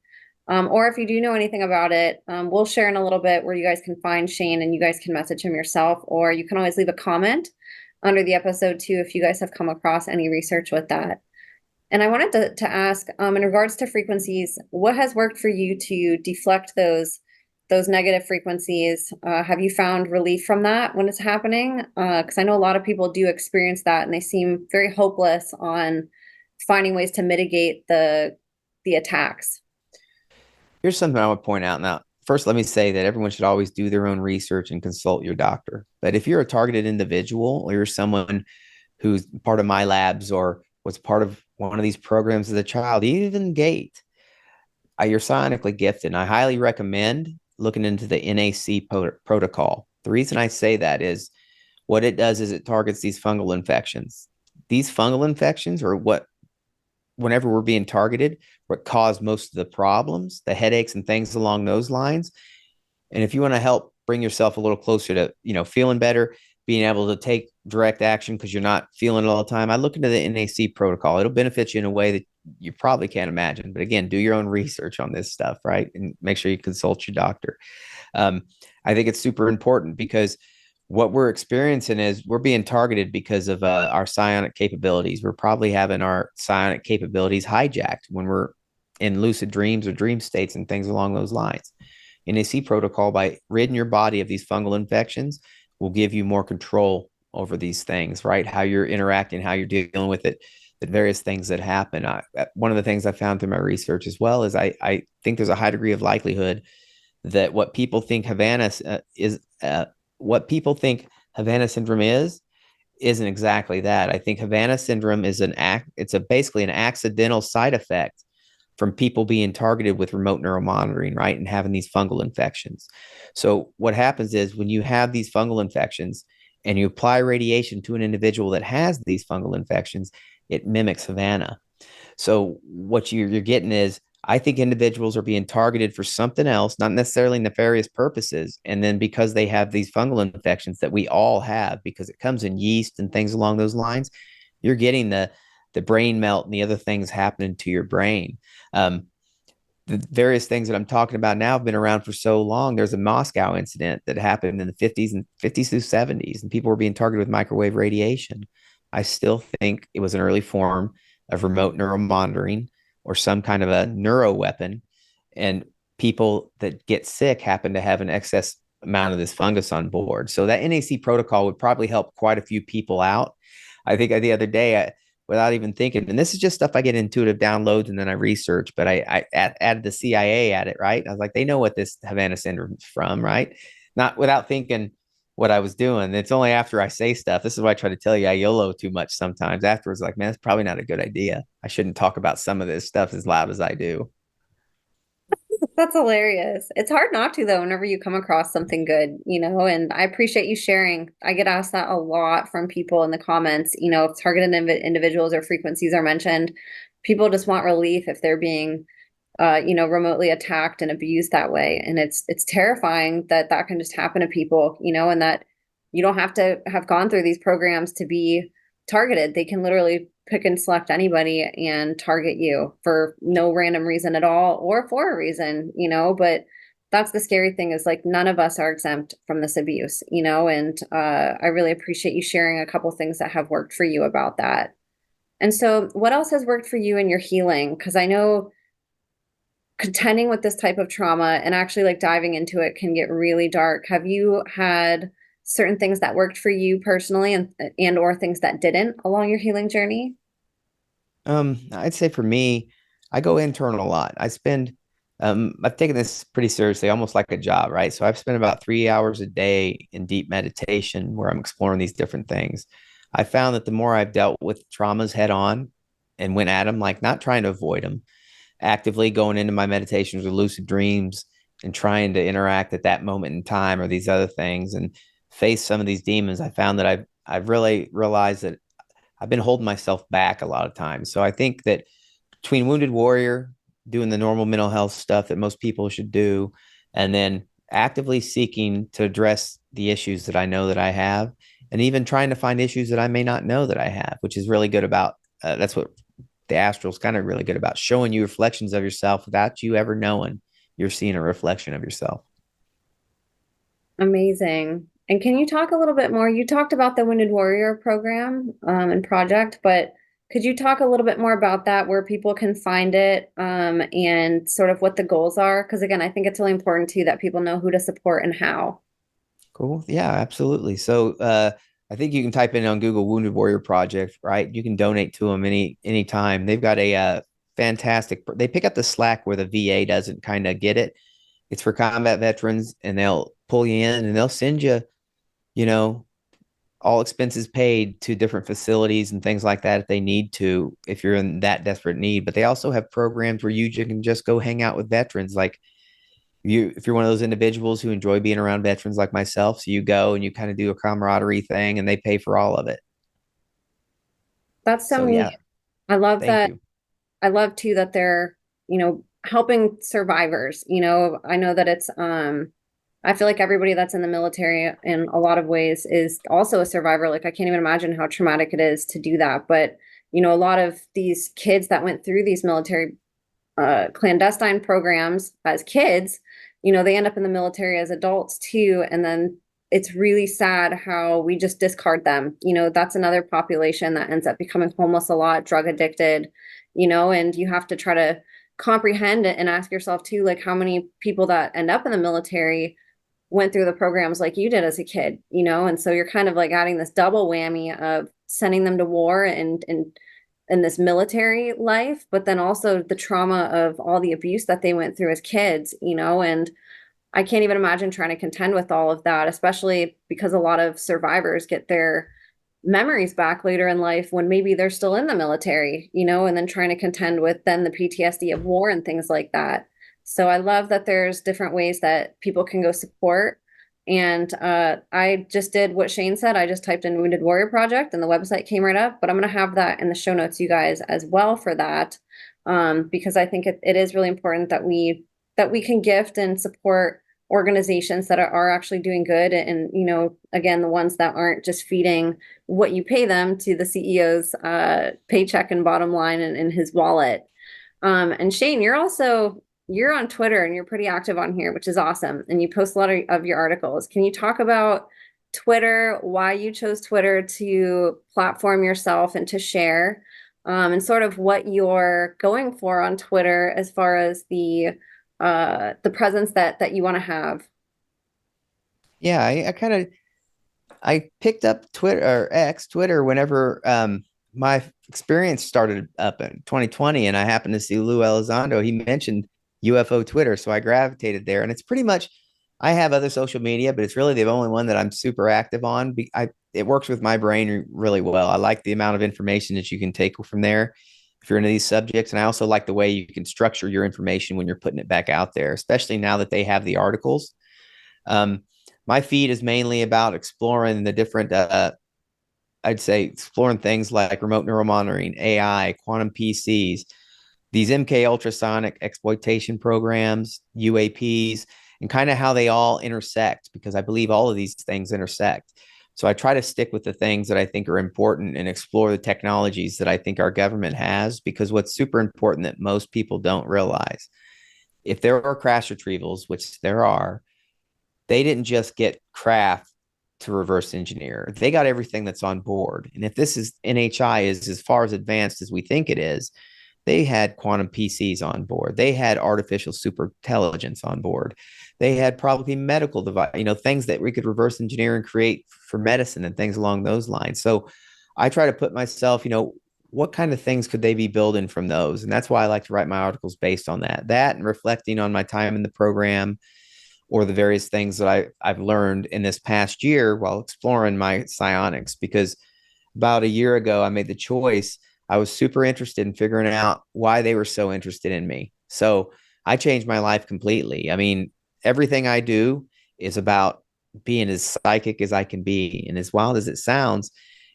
S1: Or if you do know anything about it, we'll share in a little bit where you guys can find Shane, and you guys can message him yourself, or you can always leave a comment under the episode too if you guys have come across any research with that. And I wanted to ask, in regards to frequencies, what has worked for you to deflect those negative frequencies? Have you found relief from that when it's happening? Because I know a lot of people do experience that, and they seem very hopeless on finding ways to mitigate the attacks.
S2: Here's something I would point out. Now, first, let me say that everyone should always do their own research and consult your doctor. But if you're a targeted individual, or you're someone who's part of my labs or was part of one of these programs as a child, even GATE, you're psionically gifted. And I highly recommend looking into the NAC protocol. The reason I say that is what it does is it targets these fungal infections. These fungal infections are whenever we're being targeted, what cause most of the problems, the headaches and things along those lines. And if you want to help bring yourself a little closer to, feeling better, being able to take direct action because you're not feeling it all the time, I look into the NAC protocol. It'll benefit you in a way that you probably can't imagine. But again, do your own research on this stuff, right? And make sure you consult your doctor. I think it's super important because what we're experiencing is we're being targeted because of our psionic capabilities. We're probably having our psionic capabilities hijacked when we're in lucid dreams or dream states and things along those lines. NAC protocol, by ridding your body of these fungal infections, will give you more control over these things, right? How you're interacting, how you're dealing with it, the various things that happen. One of the things I found through my research as well is I think there's a high degree of likelihood that what people think Havana syndrome isn't exactly that. I think Havana syndrome is basically an accidental side effect from people being targeted with remote neuromonitoring, right? And having these fungal infections. So what happens is when you have these fungal infections and you apply radiation to an individual that has these fungal infections, it mimics Havana. So what you're getting is, I think individuals are being targeted for something else, not necessarily nefarious purposes. And then because they have these fungal infections that we all have, because it comes in yeast and things along those lines, you're getting the brain melt and the other things happening to your brain. The various things that I'm talking about now have been around for so long. There's a Moscow incident that happened in the 50s through 70s, and people were being targeted with microwave radiation. I still think it was an early form of remote neuromonitoring or some kind of a neuro weapon. And people that get sick happen to have an excess amount of this fungus on board. So that NAC protocol would probably help quite a few people out. I think the other day, without even thinking, and this is just stuff I get intuitive downloads and then I research, but I added the CIA at it, right? I was like, they know what this Havana syndrome is from, right? Not without thinking what I was doing. It's only after I say stuff. This is what I try to tell you. I YOLO too much sometimes. Afterwards, like, man, it's probably not a good idea. I shouldn't talk about some of this stuff as loud as I do.
S1: That's hilarious. It's hard not to though, whenever you come across something good, and I appreciate you sharing. I get asked that a lot from people in the comments, if targeted individuals or frequencies are mentioned, people just want relief if they're being remotely attacked and abused that way. And it's terrifying that that can just happen to people, and that you don't have to have gone through these programs to be targeted. They can literally pick and select anybody and target you for no random reason at all or for a reason, but that's the scary thing is like none of us are exempt from this abuse, and I really appreciate you sharing a couple things that have worked for you about that. And so what else has worked for you in your healing? Because I know contending with this type of trauma and actually like diving into it can get really dark. Have you had certain things that worked for you personally and or things that didn't along your healing journey?
S2: I'd say for me, I go internal a lot. I've taken this pretty seriously, almost like a job, right? So I've spent about 3 hours a day in deep meditation where I'm exploring these different things. I found that the more I've dealt with traumas head on and went at them, like not trying to avoid them, actively going into my meditations with lucid dreams and trying to interact at that moment in time or these other things and face some of these demons, I found that I've really realized that I've been holding myself back a lot of times. So I think that between Wounded Warrior, doing the normal mental health stuff that most people should do, and then actively seeking to address the issues that I know that I have, and even trying to find issues that I may not know that I have, which is really good about that's what the astral is kind of really good about, showing you reflections of yourself without you ever knowing you're seeing a reflection of yourself.
S1: Amazing. And can you talk a little bit more? You talked about the Wounded Warrior program and project, but could you talk a little bit more about that, where people can find it and sort of what the goals are? Because again, I think it's really important too that people know who to support and how.
S2: Cool. Yeah, absolutely. So I think you can type in on Google Wounded Warrior Project, right? You can donate to them any time. They've got a fantastic. They pick up the slack where the VA doesn't kind of get it. It's for combat veterans, and they'll pull you in and they'll send you, you know, all expenses paid to different facilities and things like that if they need to, if you're in that desperate need. But they also have programs where you can just go hang out with veterans, like if you're one of those individuals who enjoy being around veterans like myself, so you go and you kind of do a camaraderie thing and they pay for all of it.
S1: That's so
S2: So
S1: neat.
S2: yeah,
S1: I love
S2: thank
S1: that.
S2: you.
S1: I love too that they're, helping survivors. I know that I feel like everybody that's in the military in a lot of ways is also a survivor. Like I can't even imagine how traumatic it is to do that. But, a lot of these kids that went through these military clandestine programs as kids, they end up in the military as adults too. And then it's really sad how we just discard them. That's another population that ends up becoming homeless a lot, drug addicted, and you have to try to comprehend it and ask yourself too, like how many people that end up in the military went through the programs like you did as a kid, and so you're kind of like adding this double whammy of sending them to war and this military life, but then also the trauma of all the abuse that they went through as kids, and I can't even imagine trying to contend with all of that, especially because a lot of survivors get their memories back later in life when maybe they're still in the military, and then trying to contend with then the PTSD of war and things like that. So I love that there's different ways that people can go support. And I just did what Shane said. I just typed in Wounded Warrior Project and the website came right up. But I'm going to have that in the show notes, you guys, as well for that, because I think it is really important that we can gift and support organizations that are actually doing good. And, again, the ones that aren't just feeding what you pay them to the CEO's paycheck and bottom line and his wallet. And Shane, you're on Twitter and you're pretty active on here, which is awesome. And you post a lot of your articles. Can you talk about Twitter, why you chose Twitter to platform yourself and to share, and sort of what you're going for on Twitter as far as the the presence that you want to have.
S2: Yeah, I picked up Twitter or Twitter whenever my experience started up in 2020, and I happened to see Lou Elizondo. He mentioned UFO Twitter, so I gravitated there, and it's pretty much. I have other social media, but it's really the only one that I'm super active on. It works with my brain really well. I like the amount of information that you can take from there if you're into these subjects, and I also like the way you can structure your information when you're putting it back out there, especially now that they have the articles. Um, my feed is mainly about exploring the different I'd say exploring things like remote neural monitoring, AI, quantum PCs, these MK ultrasonic exploitation programs, UAPs, and kind of how they all intersect, because I believe all of these things intersect. So I try to stick with the things that I think are important and explore the technologies that I think our government has, because what's super important that most people don't realize, if there are crash retrievals, which there are, they didn't just get craft to reverse engineer. They got everything that's on board. And if this is NHI is as far as advanced as we think it is, they had quantum PCs on board. They had artificial super intelligence on board. They had probably medical device, things that we could reverse engineer and create for medicine and things along those lines. So I try to put myself, what kind of things could they be building from those? And that's why I like to write my articles based on that and reflecting on my time in the program or the various things that I've learned in this past year while exploring my psionics. Because about a year ago, I made the choice. I was super interested in figuring out why they were so interested in me. So I changed my life completely. I mean, everything I do is about being as psychic as I can be. And as wild as it sounds,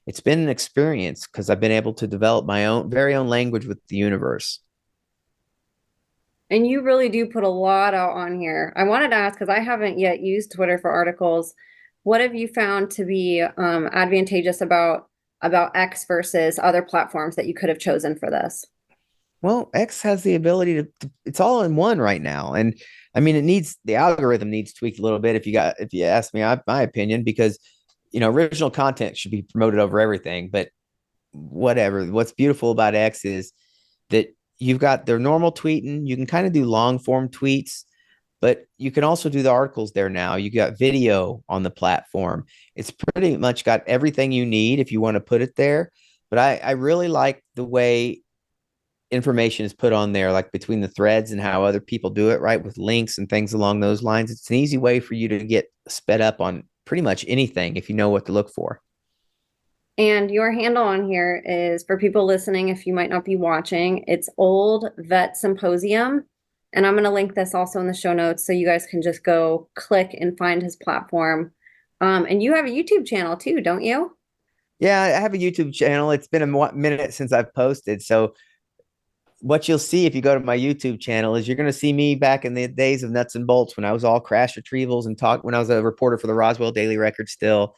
S2: it's been an experience because I've been able to develop my own very own language with the universe.
S1: And you really do put a lot out on here. I wanted to ask, because I haven't yet used Twitter for articles, what have you found to be advantageous about X versus other platforms that you could have chosen for this?
S2: Well, X has the ability it's all in one right now. And I mean, the algorithm needs tweaked a little bit if you ask me my opinion, because, original content should be promoted over everything. But whatever, what's beautiful about X is that you've got their normal tweeting. You can kind of do long form tweets, but you can also do the articles there now. You got video on the platform. It's pretty much got everything you need if you want to put it there. But I really like the way information is put on there, like between the threads and how other people do it, right? With links and things along those lines. It's an easy way for you to get sped up on pretty much anything if you know what to look for.
S1: And your handle on here is, for people listening, if you might not be watching, it's Old Vet Symposium. And I'm going to link this also in the show notes so you guys can just go click and find his platform. And you have a YouTube channel too, don't you?
S2: Yeah, I have a YouTube channel. It's been a minute since I've posted. So what you'll see if you go to my YouTube channel is you're going to see me back in the days of nuts and bolts when I was all crash retrievals and when I was a reporter for the Roswell Daily Record still.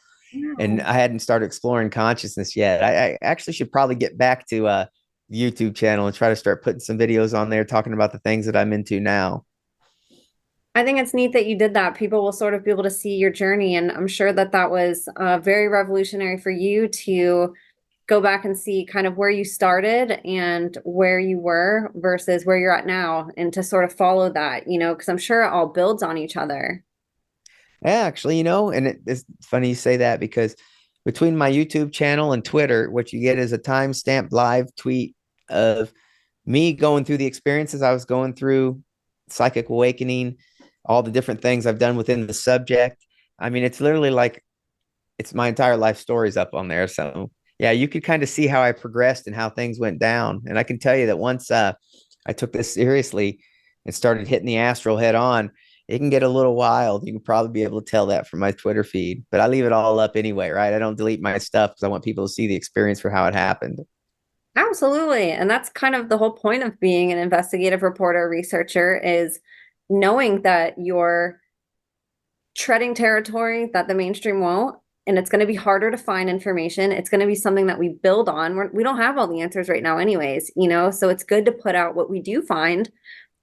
S2: And
S1: Wow.
S2: I hadn't started exploring consciousness yet. I actually should probably get back to YouTube channel and try to start putting some videos on there talking about the things that I'm into now.
S1: I think it's neat that you did that. People will sort of be able to see your journey. And I'm sure that that was very revolutionary for you to go back and see kind of where you started and where you were versus where you're at now, and to sort of follow that, because I'm sure it all builds on each other.
S2: Yeah, actually, and it's funny you say that, because between my YouTube channel and Twitter, what you get is a timestamped live tweet of me going through the experiences I was going through, psychic awakening, all the different things I've done within the subject. I mean, it's literally like it's my entire life stories up on there. So yeah, you could kind of see how I progressed and how things went down. And I can tell you that once I took this seriously and started hitting the astral head on, it can get a little wild. You can probably be able to tell that from my Twitter feed, but I leave it all up anyway, right? I don't delete my stuff because I want people to see the experience for how it happened.
S1: Absolutely. And that's kind of the whole point of being an investigative reporter, researcher, is knowing that you're treading territory that the mainstream won't. And it's going to be harder to find information. It's going to be something that we build on. We don't have all the answers right now, anyways, so it's good to put out what we do find,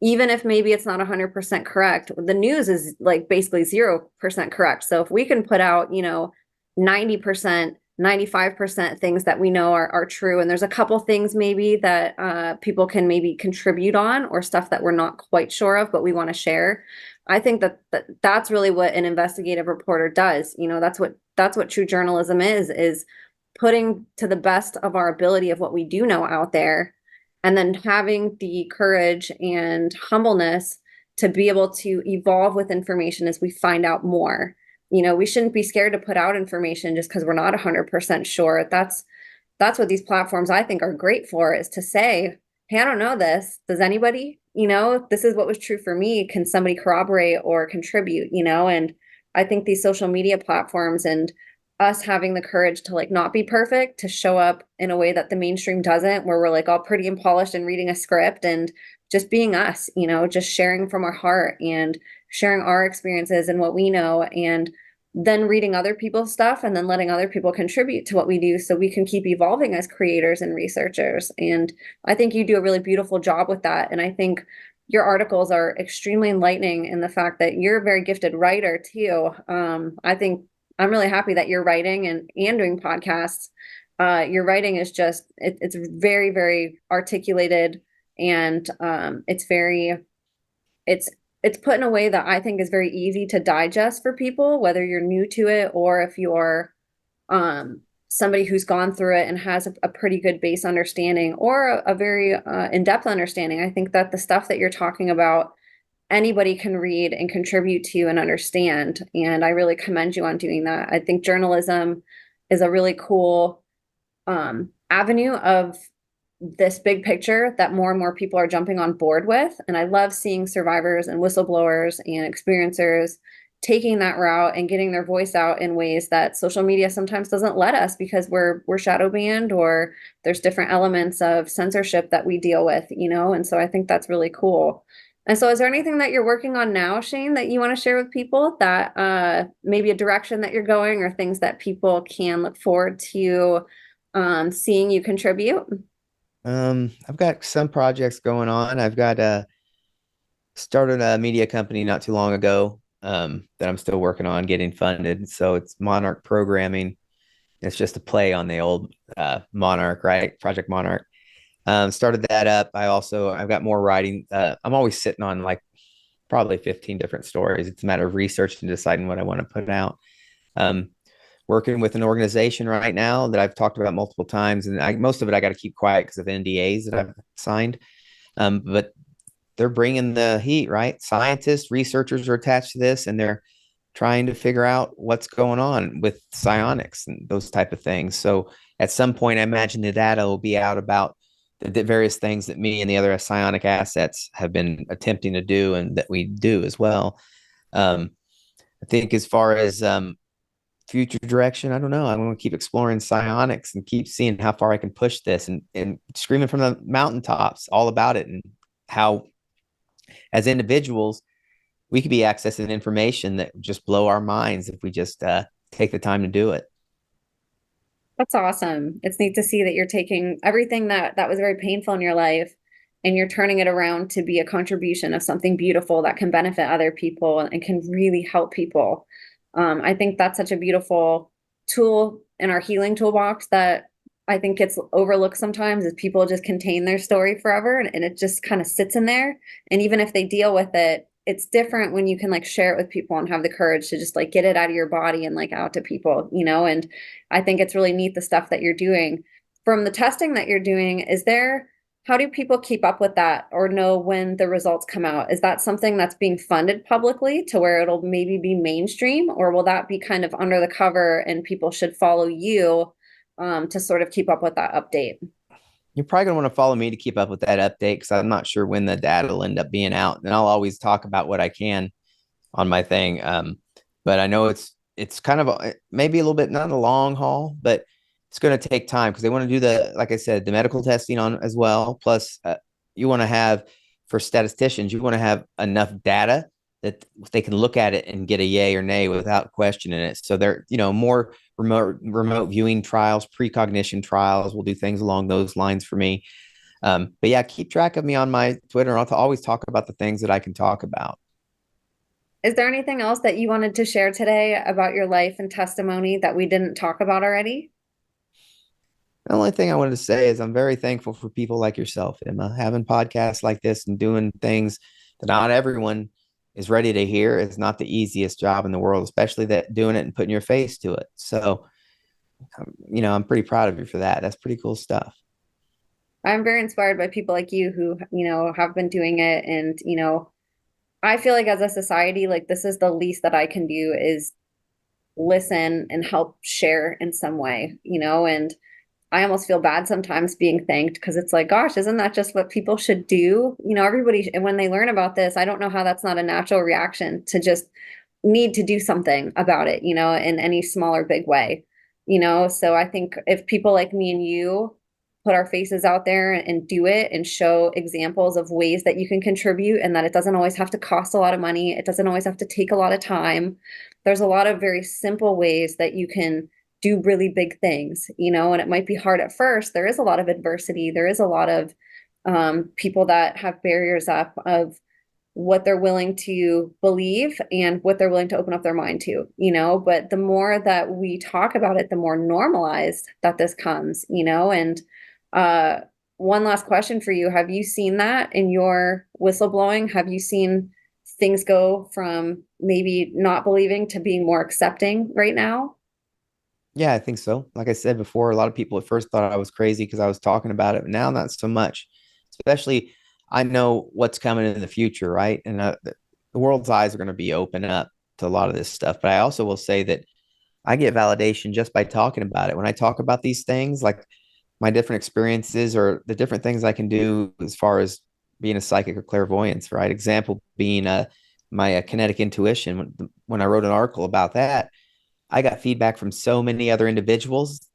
S1: even if maybe it's not 100% correct. The news is like basically 0% correct. So if we can put out, 90% 95% things that we know are true. And there's a couple things maybe that people can maybe contribute on, or stuff that we're not quite sure of, but we want to share. I think that's really what an investigative reporter does. That's what true journalism is putting to the best of our ability of what we do know out there, and then having the courage and humbleness to be able to evolve with information as we find out more. We shouldn't be scared to put out information just because we're not 100% sure. That's what these platforms, I think, are great for, is to say, hey, I don't know this. Does anybody? This is what was true for me. Can somebody corroborate or contribute? And I think these social media platforms and us having the courage to like not be perfect, to show up in a way that the mainstream doesn't, where we're like all pretty and polished and reading a script, and just being us, just sharing from our heart and sharing our experiences and what we know, and then reading other people's stuff and then letting other people contribute to what we do, so we can keep evolving as creators and researchers. And I think you do a really beautiful job with that. And I think your articles are extremely enlightening in the fact that you're a very gifted writer too. I think I'm really happy that you're writing and doing podcasts. Your writing is just, it's very, very articulated, and it's put in a way that I think is very easy to digest for people, whether you're new to it or if you're somebody who's gone through it and has a pretty good base understanding, or a very in-depth understanding. I think that the stuff that you're talking about, anybody can read and contribute to and understand. And I really commend you on doing that. I think journalism is a really cool avenue of this big picture that more and more people are jumping on board with. And I love seeing survivors and whistleblowers and experiencers taking that route and getting their voice out in ways that social media sometimes doesn't let us, because we're shadow banned, or there's different elements of censorship that we deal with, and so I think that's really cool. And so is there anything that you're working on now, Shane, that you want to share with people, that maybe a direction that you're going, or things that people can look forward to seeing you contribute?
S2: I've got some projects going on. I've got started a media company not too long ago, that I'm still working on getting funded. So it's Monarch Programming. It's just a play on the old Monarch, right? Project Monarch. Started that up. I've got more writing. I'm always sitting on like probably 15 different stories. It's a matter of research and deciding what I want to put out. Working with an organization right now that I've talked about multiple times, and most of it I got to keep quiet because of NDAs that I've signed. But they're bringing the heat, right? Scientists, researchers are attached to this, and they're trying to figure out what's going on with psionics and those type of things. So at some point, I imagine the data will be out about the various things that me and the other psionic assets have been attempting to do, and that we do as well. I think as far as future direction, I don't know. I want to keep exploring psionics and keep seeing how far I can push this, and screaming from the mountaintops all about it, and how as individuals we could be accessing information that just blow our minds if we just take the time to do it.
S1: That's awesome. It's neat to see that you're taking everything that was very painful in your life, and you're turning it around to be a contribution of something beautiful that can benefit other people and can really help people. I think that's such a beautiful tool in our healing toolbox that I think gets overlooked sometimes, is people just contain their story forever, and it just kind of sits in there. And even if they deal with it, it's different when you can like share it with people and have the courage to just like get it out of your body and like out to people, and I think it's really neat, the stuff that you're doing. From the testing that you're doing, how do people keep up with that, or know when the results come out? Is that something that's being funded publicly to where it'll maybe be mainstream, or will that be kind of under the cover and people should follow you to sort of keep up with that update?
S2: You're probably going to want to follow me to keep up with that update, because I'm not sure when the data will end up being out. And I'll always talk about what I can on my thing. But I know it's kind of maybe a little bit, not a long haul, but it's going to take time, because they want to do like I said, the medical testing on as well. Plus, you want to have, for statisticians, you want to have enough data that they can look at it and get a yay or nay without questioning it. So they're, more remote viewing trials, precognition trials. We'll do things along those lines for me. But yeah, keep track of me on my Twitter. I'll always talk about the things that I can talk about.
S1: Is there anything else that you wanted to share today about your life and testimony that we didn't talk about already?
S2: The only thing I wanted to say is I'm very thankful for people like yourself, Emma, having podcasts like this and doing things that not everyone is ready to hear is not the easiest job in the world, especially that doing it and putting your face to it. So, I'm pretty proud of you for that. That's pretty cool stuff.
S1: I'm very inspired by people like you who, have been doing it. And, I feel like as a society, like this is the least that I can do is listen and help share in some way, and I almost feel bad sometimes being thanked because it's like, gosh, isn't that just what people should do? Everybody, and when they learn about this, I don't know how that's not a natural reaction to just need to do something about it, in any small or big way, So I think if people like me and you put our faces out there and do it and show examples of ways that you can contribute and that it doesn't always have to cost a lot of money, it doesn't always have to take a lot of time. There's a lot of very simple ways that you can do really big things, and it might be hard at first. There is a lot of adversity. There is a lot of people that have barriers up of what they're willing to believe and what they're willing to open up their mind to, but the more that we talk about it, the more normalized that this comes, and uh, one last question for you. Have you seen that in your whistleblowing? Have you seen things go from maybe not believing to being more accepting right now?
S2: Yeah, I think so. Like I said before, a lot of people at first thought I was crazy because I was talking about it, but now not so much. Especially, I know what's coming in the future, right? And the world's eyes are going to be open up to a lot of this stuff. But I also will say that I get validation just by talking about it. When I talk about these things, like my different experiences or the different things I can do as far as being a psychic or clairvoyance, right? Example being my kinetic intuition. When I wrote an article about that, I got feedback from so many other individuals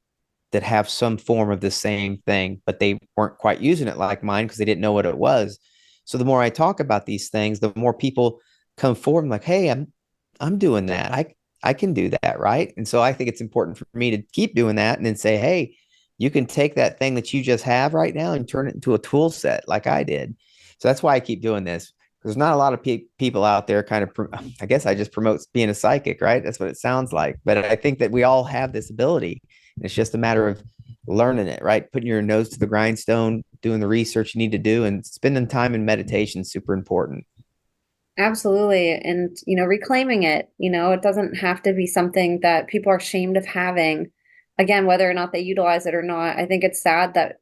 S2: that have some form of the same thing, but they weren't quite using it like mine because they didn't know what it was. So the more I talk about these things, the more people come forward like, hey, I'm doing that. I can do that, right? And so I think it's important for me to keep doing that and then say, hey, you can take that thing that you just have right now and turn it into a tool set like I did. So that's why I keep doing this. There's not a lot of people out there kind of, I guess I just promote being a psychic, right? That's what it sounds like. But I think that we all have this ability. And it's just a matter of learning it, right? Putting your nose to the grindstone, doing the research you need to do, and spending time in meditation is super important.
S1: Absolutely. And, reclaiming it, it doesn't have to be something that people are ashamed of having. Again, whether or not they utilize it or not, I think it's sad that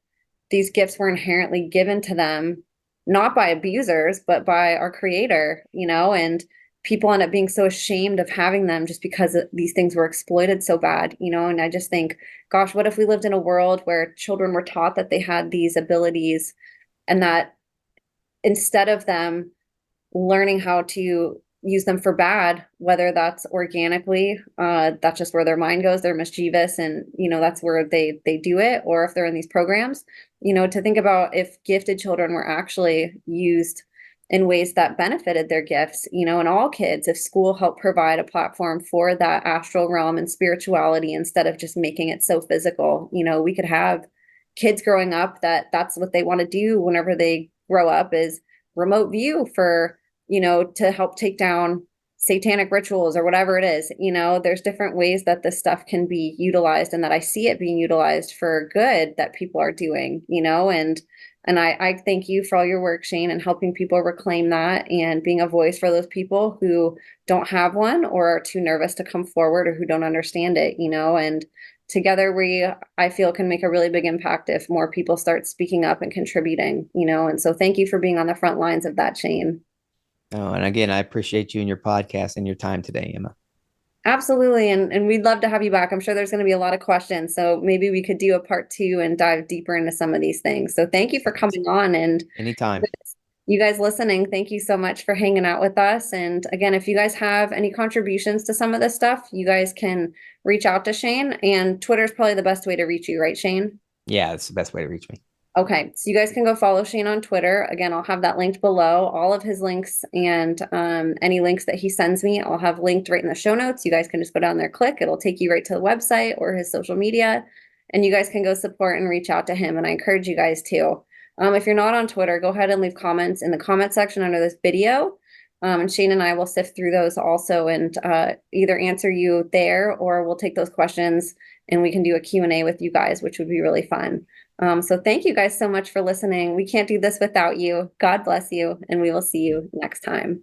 S1: these gifts were inherently given to them, not by abusers, but by our creator, and people end up being so ashamed of having them just because these things were exploited so bad, and I just think, gosh, what if we lived in a world where children were taught that they had these abilities and that instead of them learning how to use them for bad, whether that's organically, that's just where their mind goes, they're mischievous and, that's where they do it, or if they're in these programs, to think about if gifted children were actually used in ways that benefited their gifts, and all kids, if school helped provide a platform for that astral realm and spirituality instead of just making it so physical, we could have kids growing up that's what they want to do whenever they grow up is remote view for, to help take down satanic rituals or whatever it is. There's different ways that this stuff can be utilized and that I see it being utilized for good that people are doing, and I thank you for all your work, Shane, and helping people reclaim that and being a voice for those people who don't have one or are too nervous to come forward or who don't understand it, and together I feel can make a really big impact if more people start speaking up and contributing, and so thank you for being on the front lines of that, Shane.
S2: Oh, and again, I appreciate you and your podcast and your time today, Emma.
S1: Absolutely. And we'd love to have you back. I'm sure there's going to be a lot of questions. So maybe we could do a part two and dive deeper into some of these things. So thank you for coming on. And
S2: Anytime.
S1: you guys listening, thank you so much for hanging out with us. And again, if you guys have any contributions to some of this stuff, you guys can reach out to Shane. And Twitter is probably the best way to reach you, right, Shane?
S2: Yeah, that's the best way to reach me.
S1: Okay, so you guys can go follow Shane on Twitter. Again, I'll have that linked below. All of his links and any links that he sends me, I'll have linked right in the show notes. You guys can just go down there, click. It'll take you right to the website or his social media. And you guys can go support and reach out to him. And I encourage you guys to. If you're not on Twitter, go ahead and leave comments in the comment section under this video. And Shane and I will sift through those also and either answer you there, or we'll take those questions and we can do a Q&A with you guys, which would be really fun. So thank you guys so much for listening. We can't do this without you. God bless you, and we will see you next time.